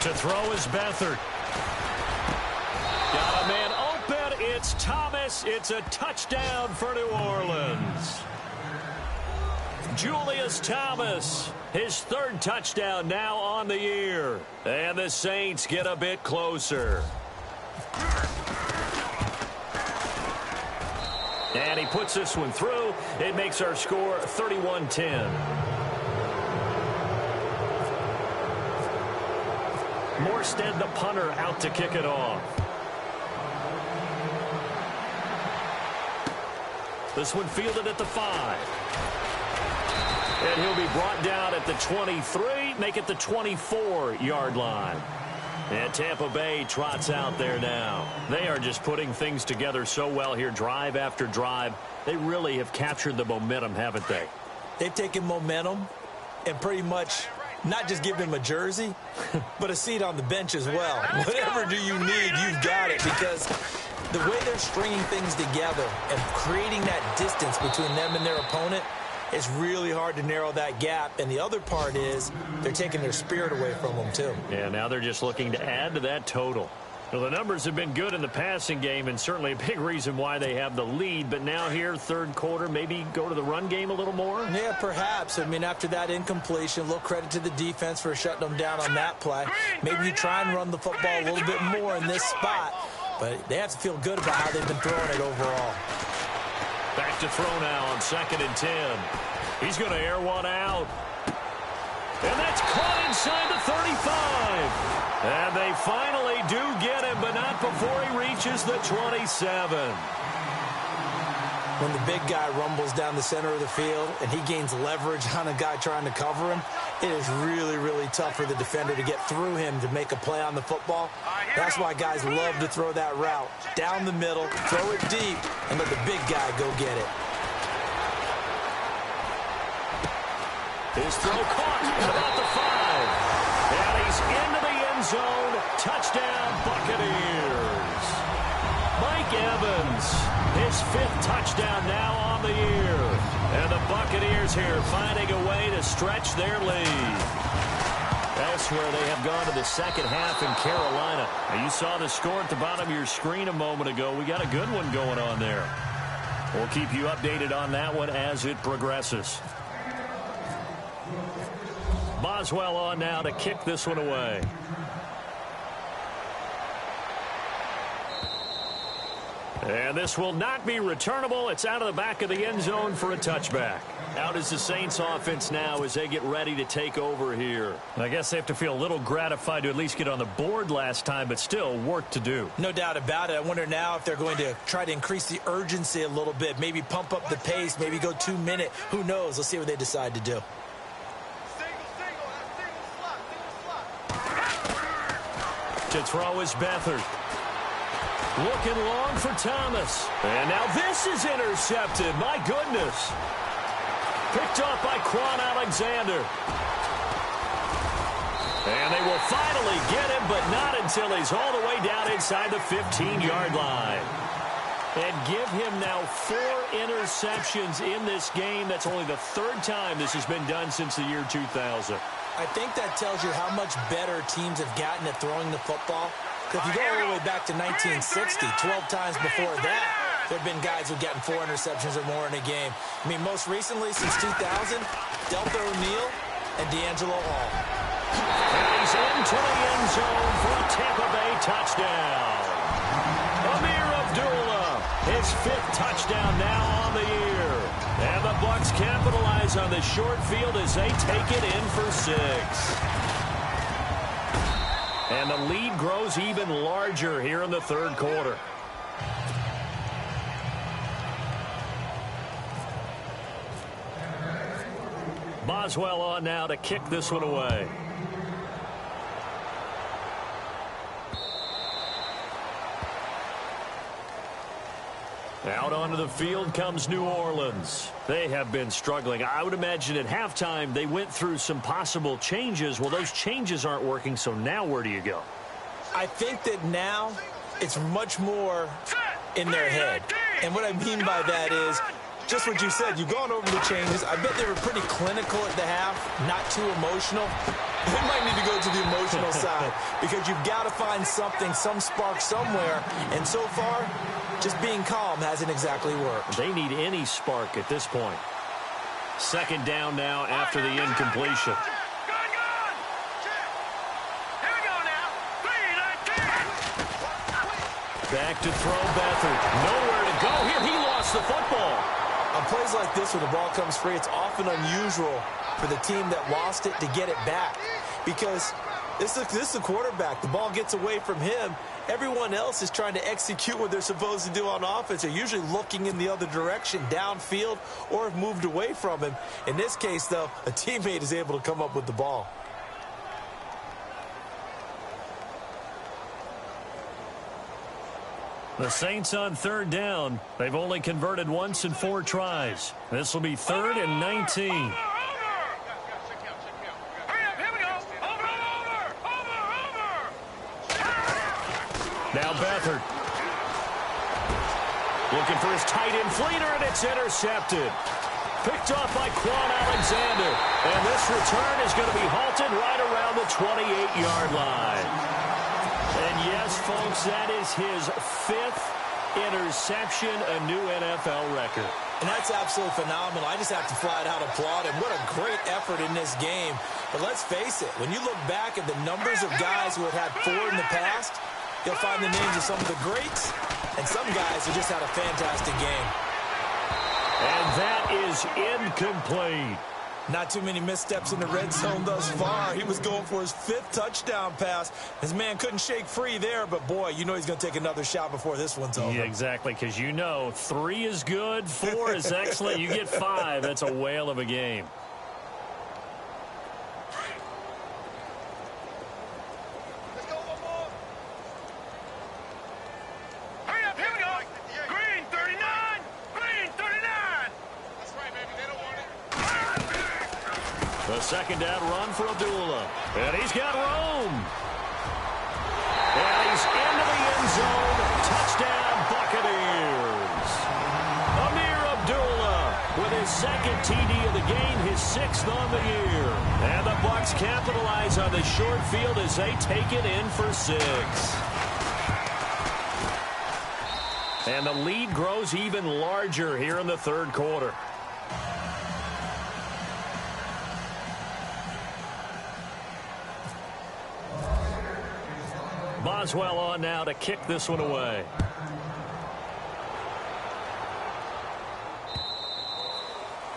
To throw is Beathard. Got a man open. It's Thomas. It's a touchdown for New Orleans. Julius Thomas, his 3rd touchdown now on the year. And the Saints get a bit closer. And he puts this one through. It makes our score 31-10. Morstead, the punter, out to kick it off. This one fielded at the 5. And he'll be brought down at the 23, make it the 24-yard line. And Tampa Bay trots out there now. They are just putting things together so well here, drive after drive. They really have captured the momentum, haven't they? They've taken momentum and pretty much not just give him a jersey, but a seat on the bench as well. Whatever do you need, you've got it, because the way they're stringing things together and creating that distance between them and their opponent, it's really hard to narrow that gap. And the other part is they're taking their spirit away from them, too. Yeah, now they're just looking to add to that total. Well, the numbers have been good in the passing game, and certainly a big reason why they have the lead. But now here, 3rd quarter, maybe go to the run game a little more? Yeah, perhaps. I mean, after that incompletion, a little credit to the defense for shutting them down on that play. Maybe you try and run the football a little bit more in this spot. But they have to feel good about how they've been throwing it overall. Back to throw now on 2nd and 10. He's going to air one out. And that's caught inside the 35. And they finally do get him, but not before he reaches the 27. When the big guy rumbles down the center of the field and he gains leverage on a guy trying to cover him, it is really, really tough for the defender to get through him to make a play on the football. That's why guys love to throw that route. Down the middle, throw it deep, and let the big guy go get it. His throw caught at about the 5. And he's into the end zone. Touchdown, Buccaneers. Mike Evans, his 5th touchdown now on the year. And the Buccaneers here finding a way to stretch their lead. Elsewhere, they have gone to the second half in Carolina. Now, you saw the score at the bottom of your screen a moment ago. We got a good one going on there. We'll keep you updated on that one as it progresses. Boswell on now to kick this one away. And this will not be returnable. It's out of the back of the end zone for a touchback. Out is the Saints offense now as they get ready to take over here. I guess they have to feel a little gratified to at least get on the board last time, but still work to do. No doubt about it. I wonder now if they're going to try to increase the urgency a little bit, maybe pump up the pace, maybe go 2 minute. Who knows? Let's see what they decide to do. To throw is Beathard. Looking long for Thomas. And now this is intercepted. My goodness. Picked up by Quan Alexander. And they will finally get him, but not until he's all the way down inside the 15-yard line. And give him now 4 interceptions in this game. That's only the 3rd time this has been done since the year 2000. I think that tells you how much better teams have gotten at throwing the football. If you go all the way back to 1960, 12 times before that, there have been guys who've gotten 4 interceptions or more in a game. I mean, most recently, since 2000, Delta O'Neal and D'Angelo Hall. And he's into the end zone for a Tampa Bay touchdown. Amir Abdullah, his 5th touchdown now on the year. And the Bucs capitalize on the short field as they take it in for 6. And the lead grows even larger here in the 3rd quarter. Boswell on now to kick this one away. Out onto the field comes New Orleans. They have been struggling. I would imagine at halftime they went through some possible changes. Well, those changes aren't working, so now where do you go? I think that now it's much more in their head. And what I mean by that is just what you said. You've gone over the changes. I bet they were pretty clinical at the half, not too emotional. They might need to go to the emotional side because you've got to find something, some spark somewhere. And so far, just being calm hasn't exactly worked. They need any spark at this point. 2nd down now after the incompletion. Back to throw Beathard. Nowhere to go here. He lost the football. On plays like this where the ball comes free, it's often unusual for the team that lost it to get it back because this is the quarterback. The ball gets away from him. Everyone else is trying to execute what they're supposed to do on offense. They're usually looking in the other direction, downfield, or have moved away from him. In this case, though, a teammate is able to come up with the ball. The Saints on 3rd down. They've only converted once in 4 tries. This will be 3rd and 19. Now Beathard. Looking for his tight end Fleeter, and it's intercepted. Picked off by Quan Alexander. And this return is going to be halted right around the 28-yard line. And yes, folks, that is his 5th interception, a new NFL record. And that's absolutely phenomenal. I just have to flat out applaud him. What a great effort in this game. But let's face it, when you look back at the numbers of guys who have had 4 in the past, you'll find the names of some of the greats and some guys who just had a fantastic game. And that is incomplete. Not too many missteps in the red zone thus far. He was going for his 5th touchdown pass. His man couldn't shake free there, but boy, you know he's going to take another shot before this one's over. Yeah, exactly, because you know 3 is good, 4 is excellent. You get 5. That's a whale of a game. The 2nd down run for Abdullah. And he's got room. And he's into the end zone. Touchdown, Buccaneers. Amir Abdullah with his 2nd TD of the game, his 6th on the year. And the Bucs capitalize on the short field as they take it in for 6. And the lead grows even larger here in the 3rd quarter. Boswell on now to kick this one away.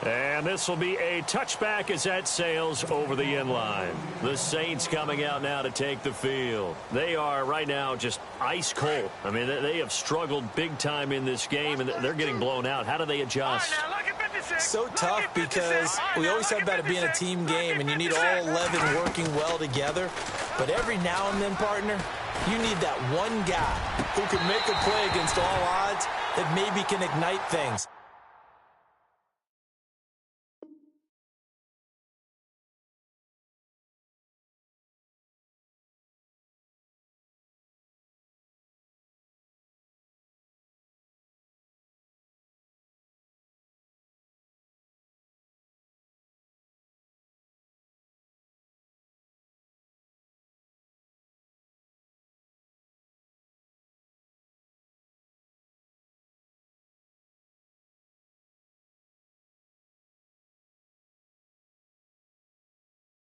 And this will be a touchback as that sails over the end line. The Saints coming out now to take the field. They are right now just ice cold. I mean, they have struggled big time in this game, and they're getting blown out. How do they adjust? So tough because we always have about it being a team game, and you need all 11 working well together. But every now and then, partner, you need that one guy who can make a play against all odds that maybe can ignite things.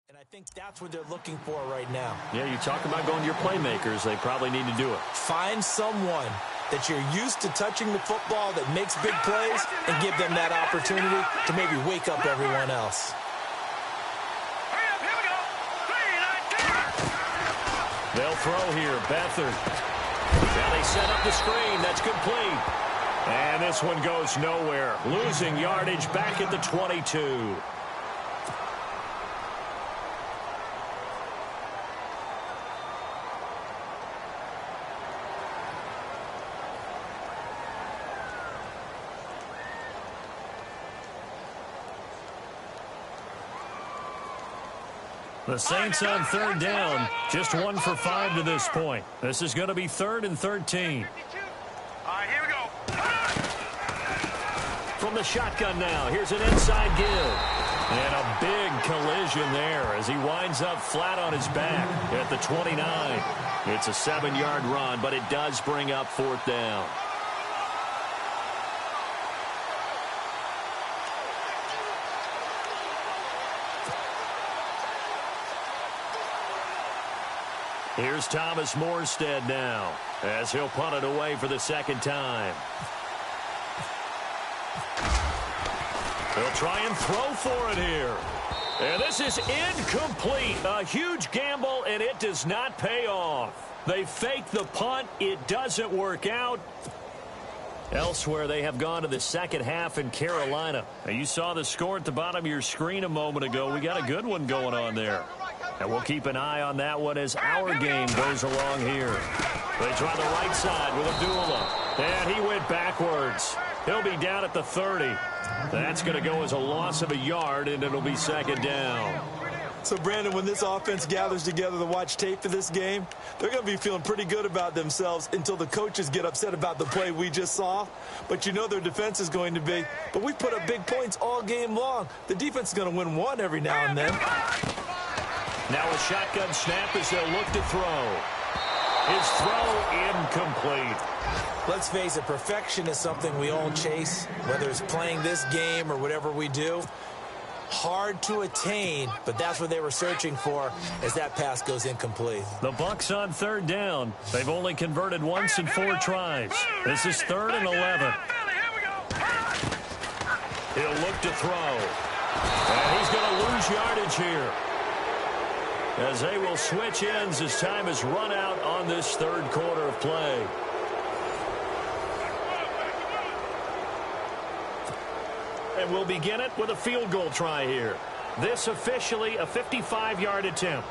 And I think that's what they're looking for right now. Yeah, you talk about going to your playmakers. They probably need to do it. Find someone that you're used to touching the football that makes big plays and give them that opportunity to maybe wake up everyone else. They'll throw here. Beathard. Now they set up the screen. That's complete. And this one goes nowhere. Losing yardage back at the 22. The Saints on third down, just 1 for 5 to this point. This is going to be 3rd and 13. All right, here we go. From the shotgun now, here's an inside give. And a big collision there as he winds up flat on his back at the 29. It's a 7-yard run, but it does bring up 4th down. Here's Thomas Morstead now as he'll punt it away for the 2nd time. He'll try and throw for it here. And this is incomplete. A huge gamble, and it does not pay off. They fake the punt. It doesn't work out. Elsewhere, they have gone to the second half in Carolina. Now, you saw the score at the bottom of your screen a moment ago. We got a good one going on there. And we'll keep an eye on that one as our game goes along here. They try the right side with Abdullah. And he went backwards. He'll be down at the 30. That's going to go as a loss of a yard, and it'll be 2nd down. So, Brandon, when this offense gathers together to watch tape for this game, they're going to be feeling pretty good about themselves until the coaches get upset about the play we just saw. But you know their defense is going to be. But we put up big points all game long. The defense is going to win one every now and then. Now a shotgun snap as they'll look to throw. His throw incomplete. Let's face it, perfection is something we all chase, whether it's playing this game or whatever we do. Hard to attain, but that's what they were searching for as that pass goes incomplete. The Bucs on 3rd down. They've only converted once in 4 tries. This is 3rd and 11. He'll look to throw. And he's going to lose yardage here, as they will switch ends as time is run out on this 3rd quarter of play. And we'll begin it with a field goal try here. This officially a 55-yard attempt.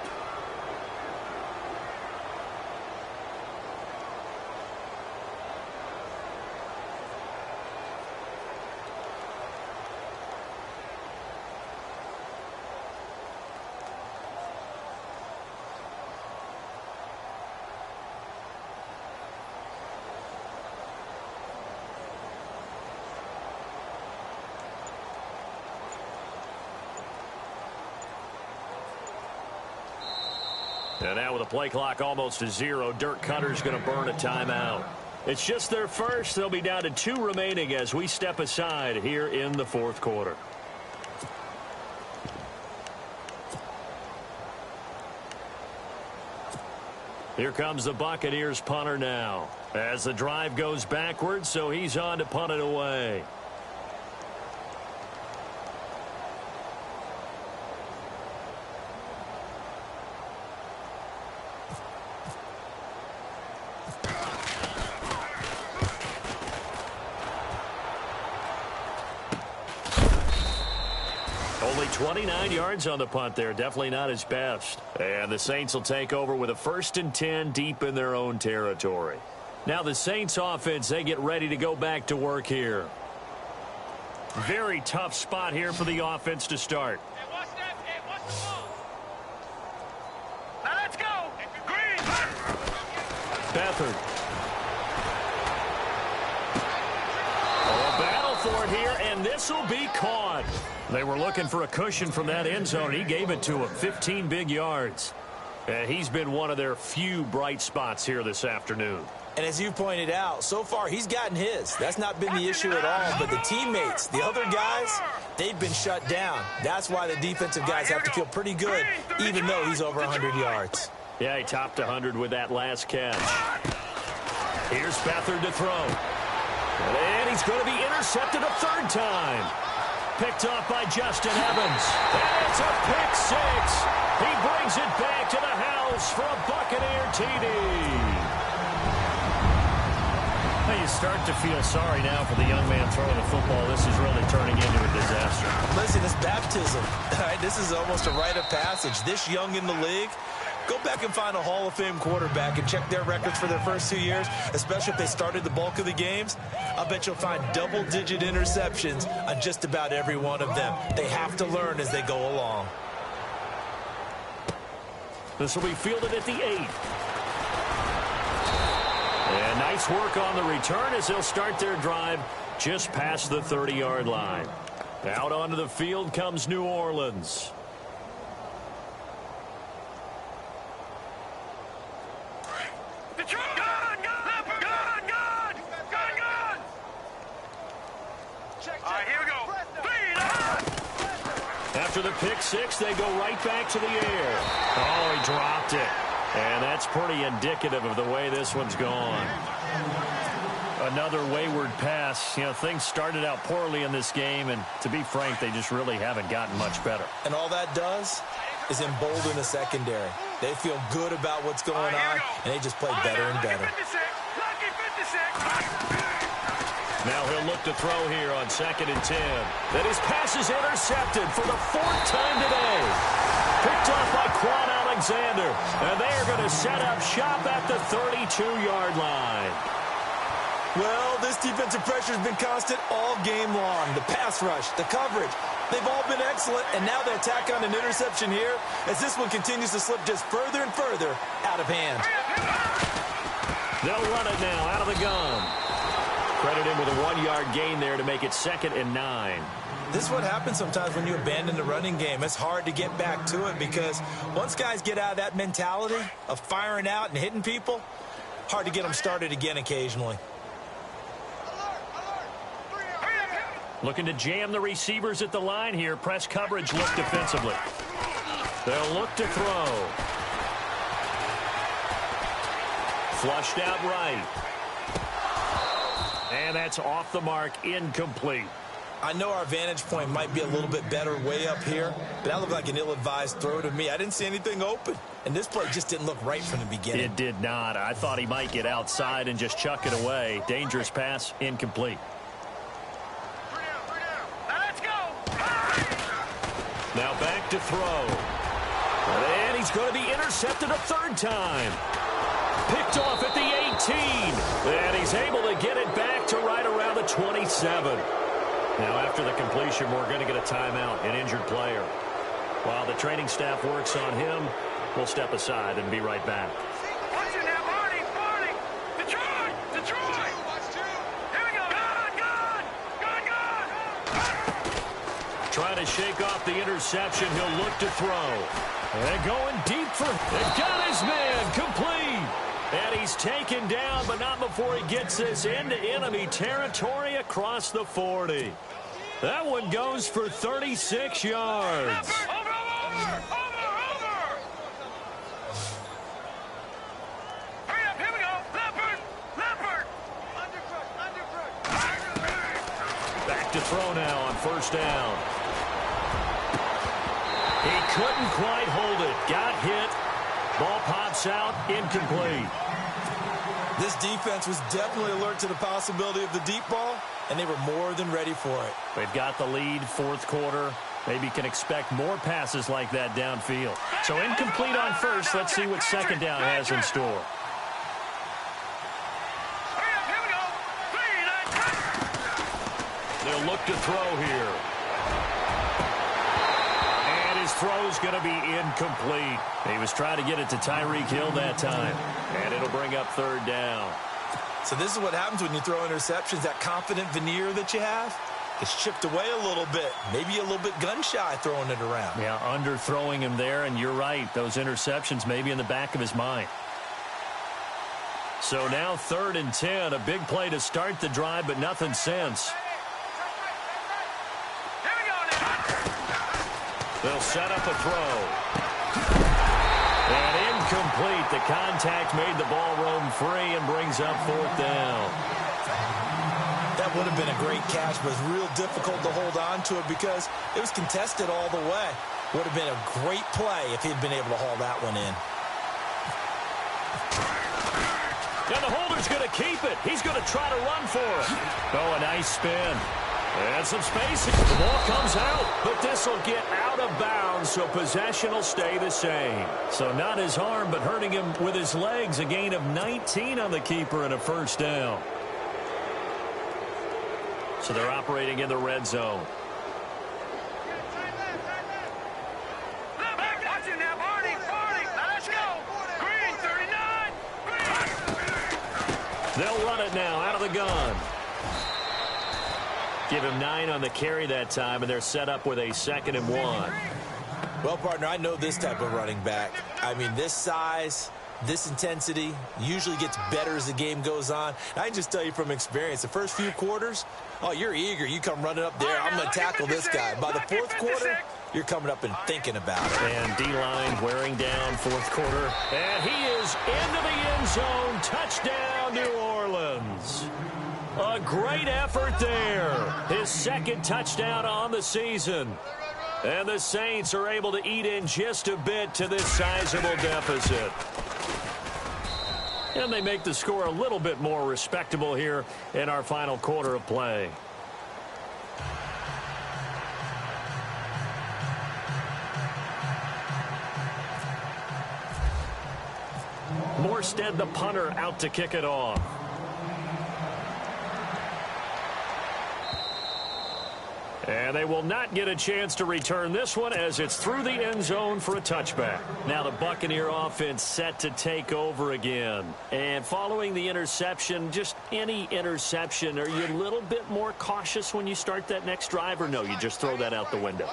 And now with the play clock almost to 0, Dirk Cutter's going to burn a timeout. It's just their first. They'll be down to 2 remaining as we step aside here in the 4th quarter. Here comes the Buccaneers punter now. As the drive goes backwards, so he's on to punt it away. Only 29 yards on the punt there. Definitely not his best. And the Saints will take over with a 1st and 10 deep in their own territory. Now the Saints offense, they get ready to go back to work here. Very tough spot here for the offense to start. Hey, watch that. Hey, watch the ball. Now let's go. Green. Beathard. A battle for it here, and this will be caught. They were looking for a cushion from that end zone. He gave it to him. 15 big yards. And he's been one of their few bright spots here this afternoon. And as you pointed out, so far he's gotten his. That's not been the issue at all. But the teammates, the other guys, they've been shut down. That's why the defensive guys have to feel pretty good, even though he's over 100 yards. Yeah, he topped 100 with that last catch. Here's Beathard to throw. And he's going to be intercepted a 3rd time. Picked off by Justin Evans. And it's a pick 6. He brings it back to the house for a Buccaneer TD. Now you start to feel sorry now for the young man throwing the football. This is really turning into a disaster. Listen, it's baptism. All right, this is almost a rite of passage. This young in the league, go back and find a Hall of Fame quarterback and check their records for their first 2 years, especially if they started the bulk of the games. I bet you'll find double-digit interceptions on just about every one of them. They have to learn as they go along. This will be fielded at the 8. And nice work on the return as they'll start their drive just past the 30-yard line. Out onto the field comes New Orleans. After the pick 6, they go right back to the air. Oh, he dropped it. And that's pretty indicative of the way this one's gone. Another wayward pass. You know, things started out poorly in this game, and to be frank, they just really haven't gotten much better. And all that does is embolden the secondary. They feel good about what's going on, and they just play better and better. Now he'll look to throw here on 2nd and 10. That his pass is intercepted for the 4th time today. Picked off by Quan Alexander. And they are going to set up shop at the 32-yard line. Well, this defensive pressure has been constant all game long. The pass rush, the coverage, they've all been excellent. And now they'll tack on an interception here as this one continues to slip just further and further out of hand. They'll run it now out of the gun. Credit him with a 1-yard gain there to make it 2nd and 9. This is what happens sometimes when you abandon the running game. It's hard to get back to it because once guys get out of that mentality of firing out and hitting people, hard to get them started again occasionally. Looking to jam the receivers at the line here. Press coverage look defensively. They'll look to throw. Flushed out right. And that's off the mark, incomplete. I know our vantage point might be a little bit better way up here, but that looked like an ill-advised throw to me. I didn't see anything open, and this play just didn't look right from the beginning. It did not. I thought he might get outside and just chuck it away. Dangerous pass, incomplete. Now let's go. Now back to throw. And he's going to be intercepted a 3rd time. Picked off at the 18. And he's able to get it back to right around the 27. Now, after the completion, we're going to get a timeout, an injured player. While the training staff works on him, we'll step aside and be right back. Watch it now, Barney. Detroit. Here we go. Gone. Trying to shake off the interception. He'll look to throw. And going deep for it. Got his man. Complete. And he's taken down, but not before he gets this into enemy territory across the 40. That one goes for 36 yards. Over. throw now on first down. He couldn't quite hold it. Got hit. Ball pops out. Incomplete. This defense was definitely alert to the possibility of the deep ball, and they were more than ready for it. They've got the lead, fourth quarter. Maybe can expect more passes like that downfield. So incomplete on first. Let's see what second down has in store. They'll look to throw here. And his throw's going to be incomplete. He was trying to get it to Tyreek Hill that time. And it'll bring up third down. So this is what happens when you throw interceptions. That confident veneer that you have, it's chipped away a little bit. Maybe a little bit gun-shy throwing it around. Yeah, underthrowing him there, and you're right. Those interceptions may be in the back of his mind. So now 3rd and 10. A big play to start the drive, but nothing since. They'll set up a throw. And incomplete. The contact made the ball roam free and brings up 4th down. That would have been a great catch, but it's real difficult to hold on to it because it was contested all the way. Would have been a great play if he'd been able to haul that one in. And the holder's going to keep it. He's going to try to run for it. Oh, a nice spin. And some space. The ball comes out, but this will get out of bounds, so possession will stay the same. So not his arm, but hurting him with his legs. A gain of 19 on the keeper and a first down. So they're operating in the red zone. They'll run it now out of the gun. Give him 9 on the carry that time, and they're set up with a 2nd and 1. Well, partner, I know this type of running back. I mean, this size, this intensity usually gets better as the game goes on. And I can just tell you from experience, the first few quarters, oh, you're eager. You come running up there. I'm going to tackle this guy. By the 4th quarter, you're coming up and thinking about it. And D-line wearing down 4th quarter. And he is into the end zone. Touchdown, New Orleans. A great effort there. His 2nd touchdown on the season. And the Saints are able to eat in just a bit to this sizable deficit. And they make the score a little bit more respectable here in our final quarter of play. Morstead, the punter, out to kick it off. And they will not get a chance to return this one as it's through the end zone for a touchback. Now the Buccaneer offense set to take over again. And following the interception, just any interception, are you a little bit more cautious when you start that next drive, or no, you just throw that out the window?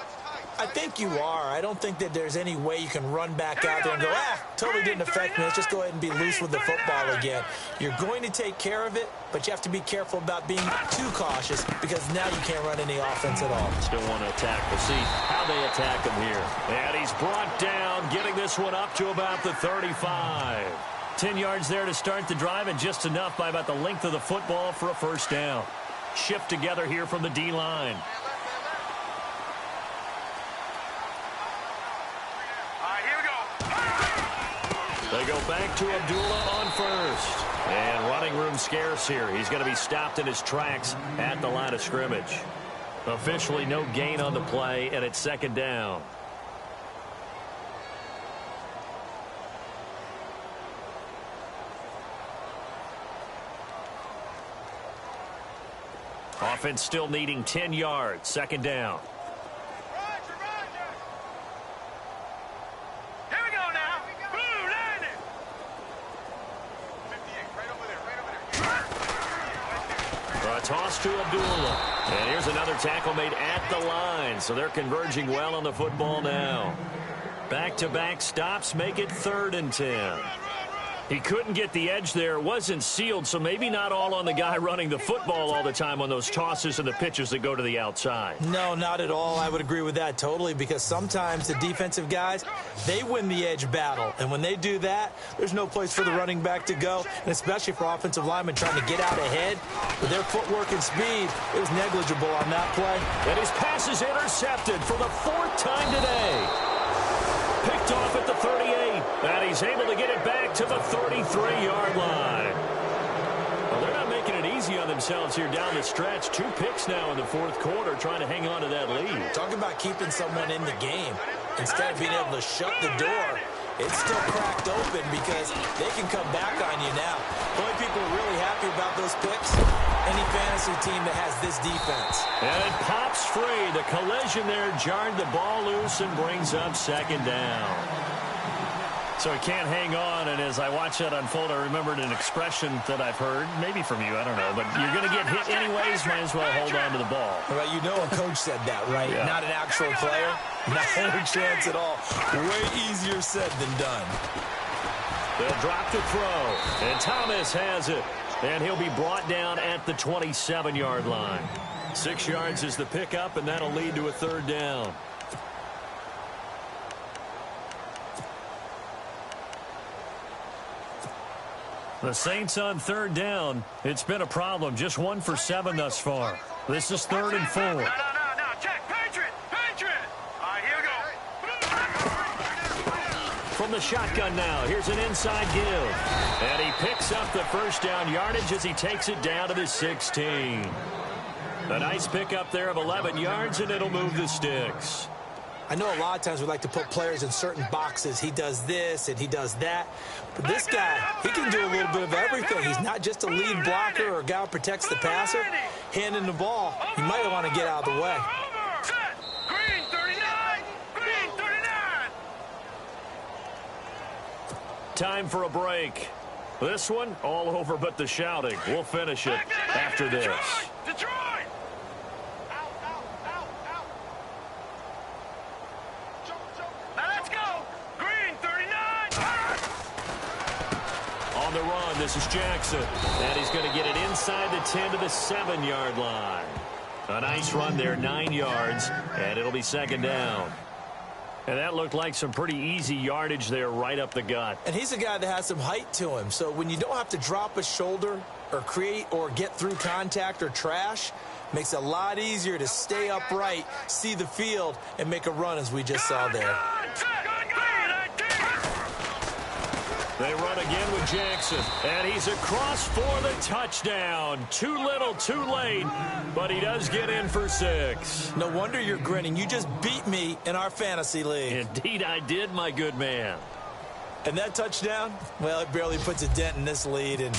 I think you are. I don't think that there's any way you can run back out there and go, totally didn't affect me. Let's just go ahead and be loose with the football again. You're going to take care of it, but you have to be careful about being too cautious because now you can't run any offense at all. Still want to attack. We'll see how they attack him here. And he's brought down, getting this one up to about the 35. 10 yards there to start the drive, and just enough by about the length of the football for a first down. Shift together here from the D-line. They go back to Abdullah on first. And running room scarce here. He's going to be stopped in his tracks at the line of scrimmage. Officially no gain on the play, and it's 2nd down. Offense still needing 10 yards. 2nd down. Toss to Abdullah. And here's another tackle made at the line. So they're converging well on the football now. Back-to-back stops make it 3rd and 10. He couldn't get the edge there. It wasn't sealed, so maybe not all on the guy running the football all the time on those tosses and the pitches that go to the outside. No, not at all. I would agree with that totally, because sometimes the defensive guys, they win the edge battle. And when they do that, there's no place for the running back to go, and especially for offensive linemen trying to get out ahead. With their footwork and speed, it was negligible on that play. And his pass is intercepted for the 4th time today. Picked off at the 38, and he's able to get it back to the 33-yard line. Well, they're not making it easy on themselves here down the stretch. 2 picks now in the 4th quarter, trying to hang on to that lead. Talk about keeping someone in the game. Instead of being able to shut the door, it's still cracked open because they can come back on you now. The only people really happy about those picks, any fantasy team that has this defense. And it pops free. The collision there jarred the ball loose and brings up 2nd down. So he can't hang on, and as I watch that unfold, I remembered an expression that I've heard, maybe from you, I don't know, but you're going to get hit anyways, might as well hold on to the ball. Well, you know a coach said that, right? Yeah. Not an actual player. Not a chance at all. Way easier said than done. They'll drop the throw, and Thomas has it, and he'll be brought down at the 27-yard line. 6 yards is the pickup, and that'll lead to a 3rd down. The Saints on 3rd down. It's been a problem. Just 1 for 7 thus far. This is 3rd and 4. No, check. Patriot. All right, here we go. From the shotgun now, here's an inside give. And he picks up the 1st down yardage as he takes it down to the 16. A nice pickup there of 11 yards, and it'll move the sticks. I know a lot of times we like to put players in certain boxes. He does this and he does that. But this guy, he can do a little bit of everything. He's not just a lead blocker or a guy who protects the passer. Handing the ball, he might want to get out of the way. Green 39. Green 39. Time for a break. This one, all over but the shouting. We'll finish it after this. Detroit. On the run, this is Jackson. And he's going to get it inside the 10 to the 7-yard line. A nice run there, 9 yards, and it'll be 2nd down. And that looked like some pretty easy yardage there right up the gut. And he's a guy that has some height to him. So when you don't have to drop a shoulder or create or get through contact or trash, makes it a lot easier to stay upright, see the field, and make a run as we just saw there. They run again with Jackson, and he's across for the touchdown. Too little, too late, but he does get in for 6. No wonder you're grinning. You just beat me in our fantasy league. Indeed I did, my good man. And that touchdown, well, it barely puts a dent in this lead. And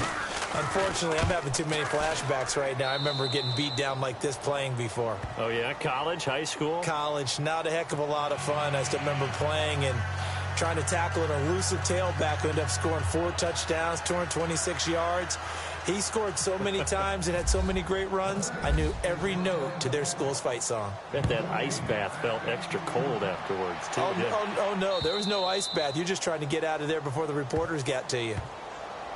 unfortunately, I'm having too many flashbacks right now. I remember getting beat down like this playing before. Oh, yeah? College, high school? College, not a heck of a lot of fun. I still remember playing and trying to tackle an elusive tailback who ended up scoring 4 touchdowns, 226 yards. He scored so many times and had so many great runs, I knew every note to their school's fight song. Bet that ice bath felt extra cold afterwards, too. Oh, no, there was no ice bath. You're just trying to get out of there before the reporters got to you.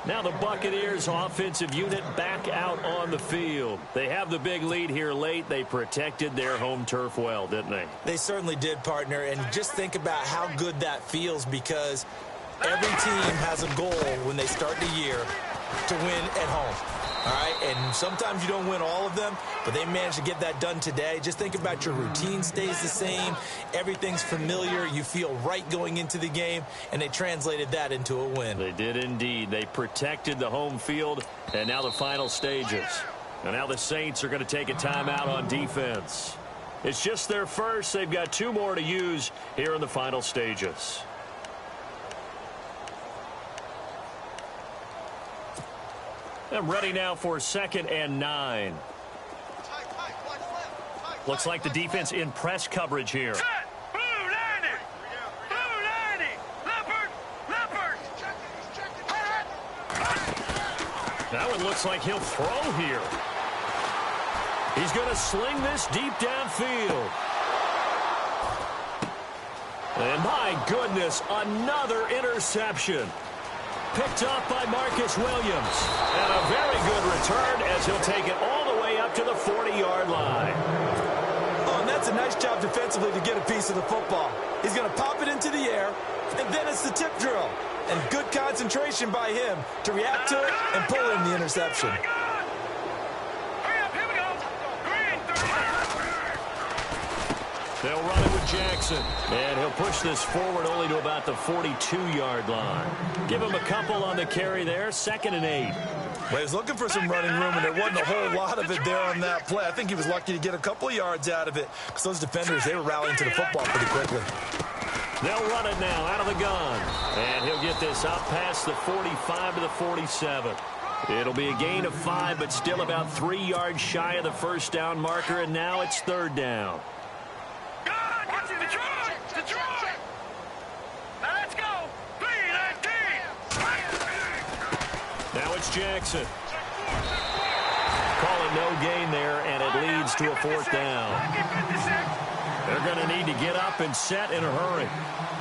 Now the Buccaneers offensive unit back out on the field. They have the big lead here late. They protected their home turf well, didn't they? They certainly did, partner. And just think about how good that feels, because every team has a goal when they start the year to win at home. All right, and sometimes you don't win all of them, but they managed to get that done today. Just think about your routine stays the same. Everything's familiar. You feel right going into the game, and they translated that into a win. They did indeed. They protected the home field, and now the final stages. And now the Saints are going to take a timeout on defense. It's just their first. They've got 2 more to use here in the final stages. I'm ready now for 2nd and 9. Looks like the defense in press coverage here. Set. Blue 90. Blue 90. Leopard. That one looks like he'll throw here. He's going to sling this deep downfield. And my goodness, another interception. picked off by Marcus Williams. And a very good return as he'll take it all the way up to the 40-yard line. Oh, and that's a nice job defensively to get a piece of the football. He's going to pop it into the air, and then it's the tip drill. And good concentration by him to react to it and pull in the interception. They'll run it with Jackson. And he'll push this forward only to about the 42-yard line. Give him a couple on the carry there. 2nd and 8. Well, he was looking for some running room, and there wasn't a whole lot of it there on that play. I think he was lucky to get a couple of yards out of it because those defenders, they were rallying to the football pretty quickly. They'll run it now out of the gun. And he'll get this up past the 45 to the 47. It'll be a gain of 5, but still about 3 yards shy of the first down marker, and now it's 3rd down. Detroit! Now let's go! 3-19! Now it's Jackson. Call it no gain there, and it leads to a 4th down. They're going to need to get up and set in a hurry.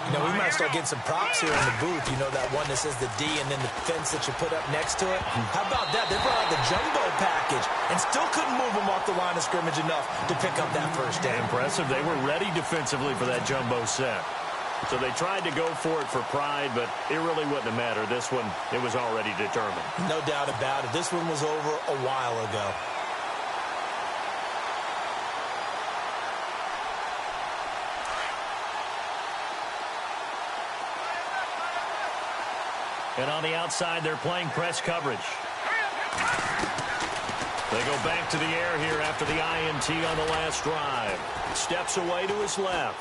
You know, we might start getting some props here in the booth. You know, that one that says the D and then the fence that you put up next to it. How about that? They brought out the jumbo package and still couldn't move them off the line of scrimmage enough to pick up that first down. Impressive. They were ready defensively for that jumbo set. So they tried to go for it for pride, but it really wouldn't have mattered. This one, it was already determined. No doubt about it. This one was over a while ago. And on the outside, they're playing press coverage. They go back to the air here after the INT on the last drive. Steps away to his left.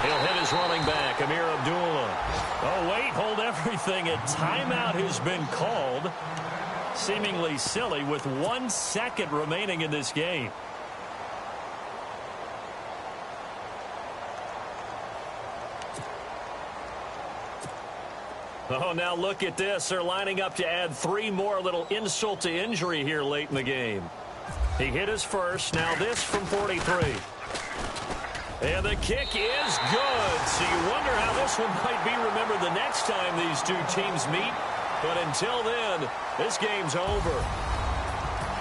He'll hit his running back, Amir Abdullah. Oh, wait, hold everything. A timeout has been called. Seemingly silly with 1 second remaining in this game. Oh, now look at this. They're lining up to add 3 more, little insult to injury here late in the game. He hit his first. Now this from 43. And the kick is good. So you wonder how this one might be remembered the next time these two teams meet. But until then, this game's over.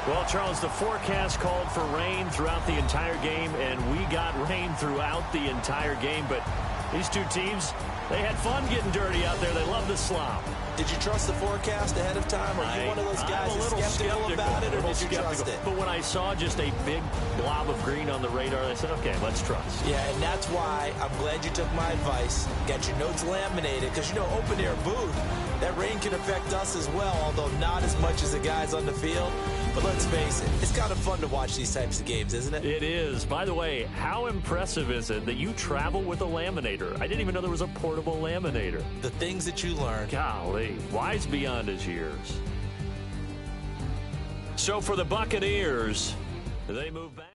Well, Charles, the forecast called for rain throughout the entire game, and we got rain throughout the entire game. But these two teams, they had fun getting dirty out there. They love the slop. Did you trust the forecast ahead of time? Are you one of those guys that's skeptical about it, or did you trust it? But when I saw just a big blob of green on the radar, I said, okay, let's trust. Yeah, and that's why I'm glad you took my advice. Got your notes laminated, because, you know, open-air booth, that rain can affect us as well, although not as much as the guys on the field. But let's face it, it's kind of fun to watch these types of games, isn't it? It is. By the way, how impressive is it that you travel with a laminator? I didn't even know there was a portable laminator. The things that you learn. Golly, wise beyond his years. So for the Buccaneers, they move back.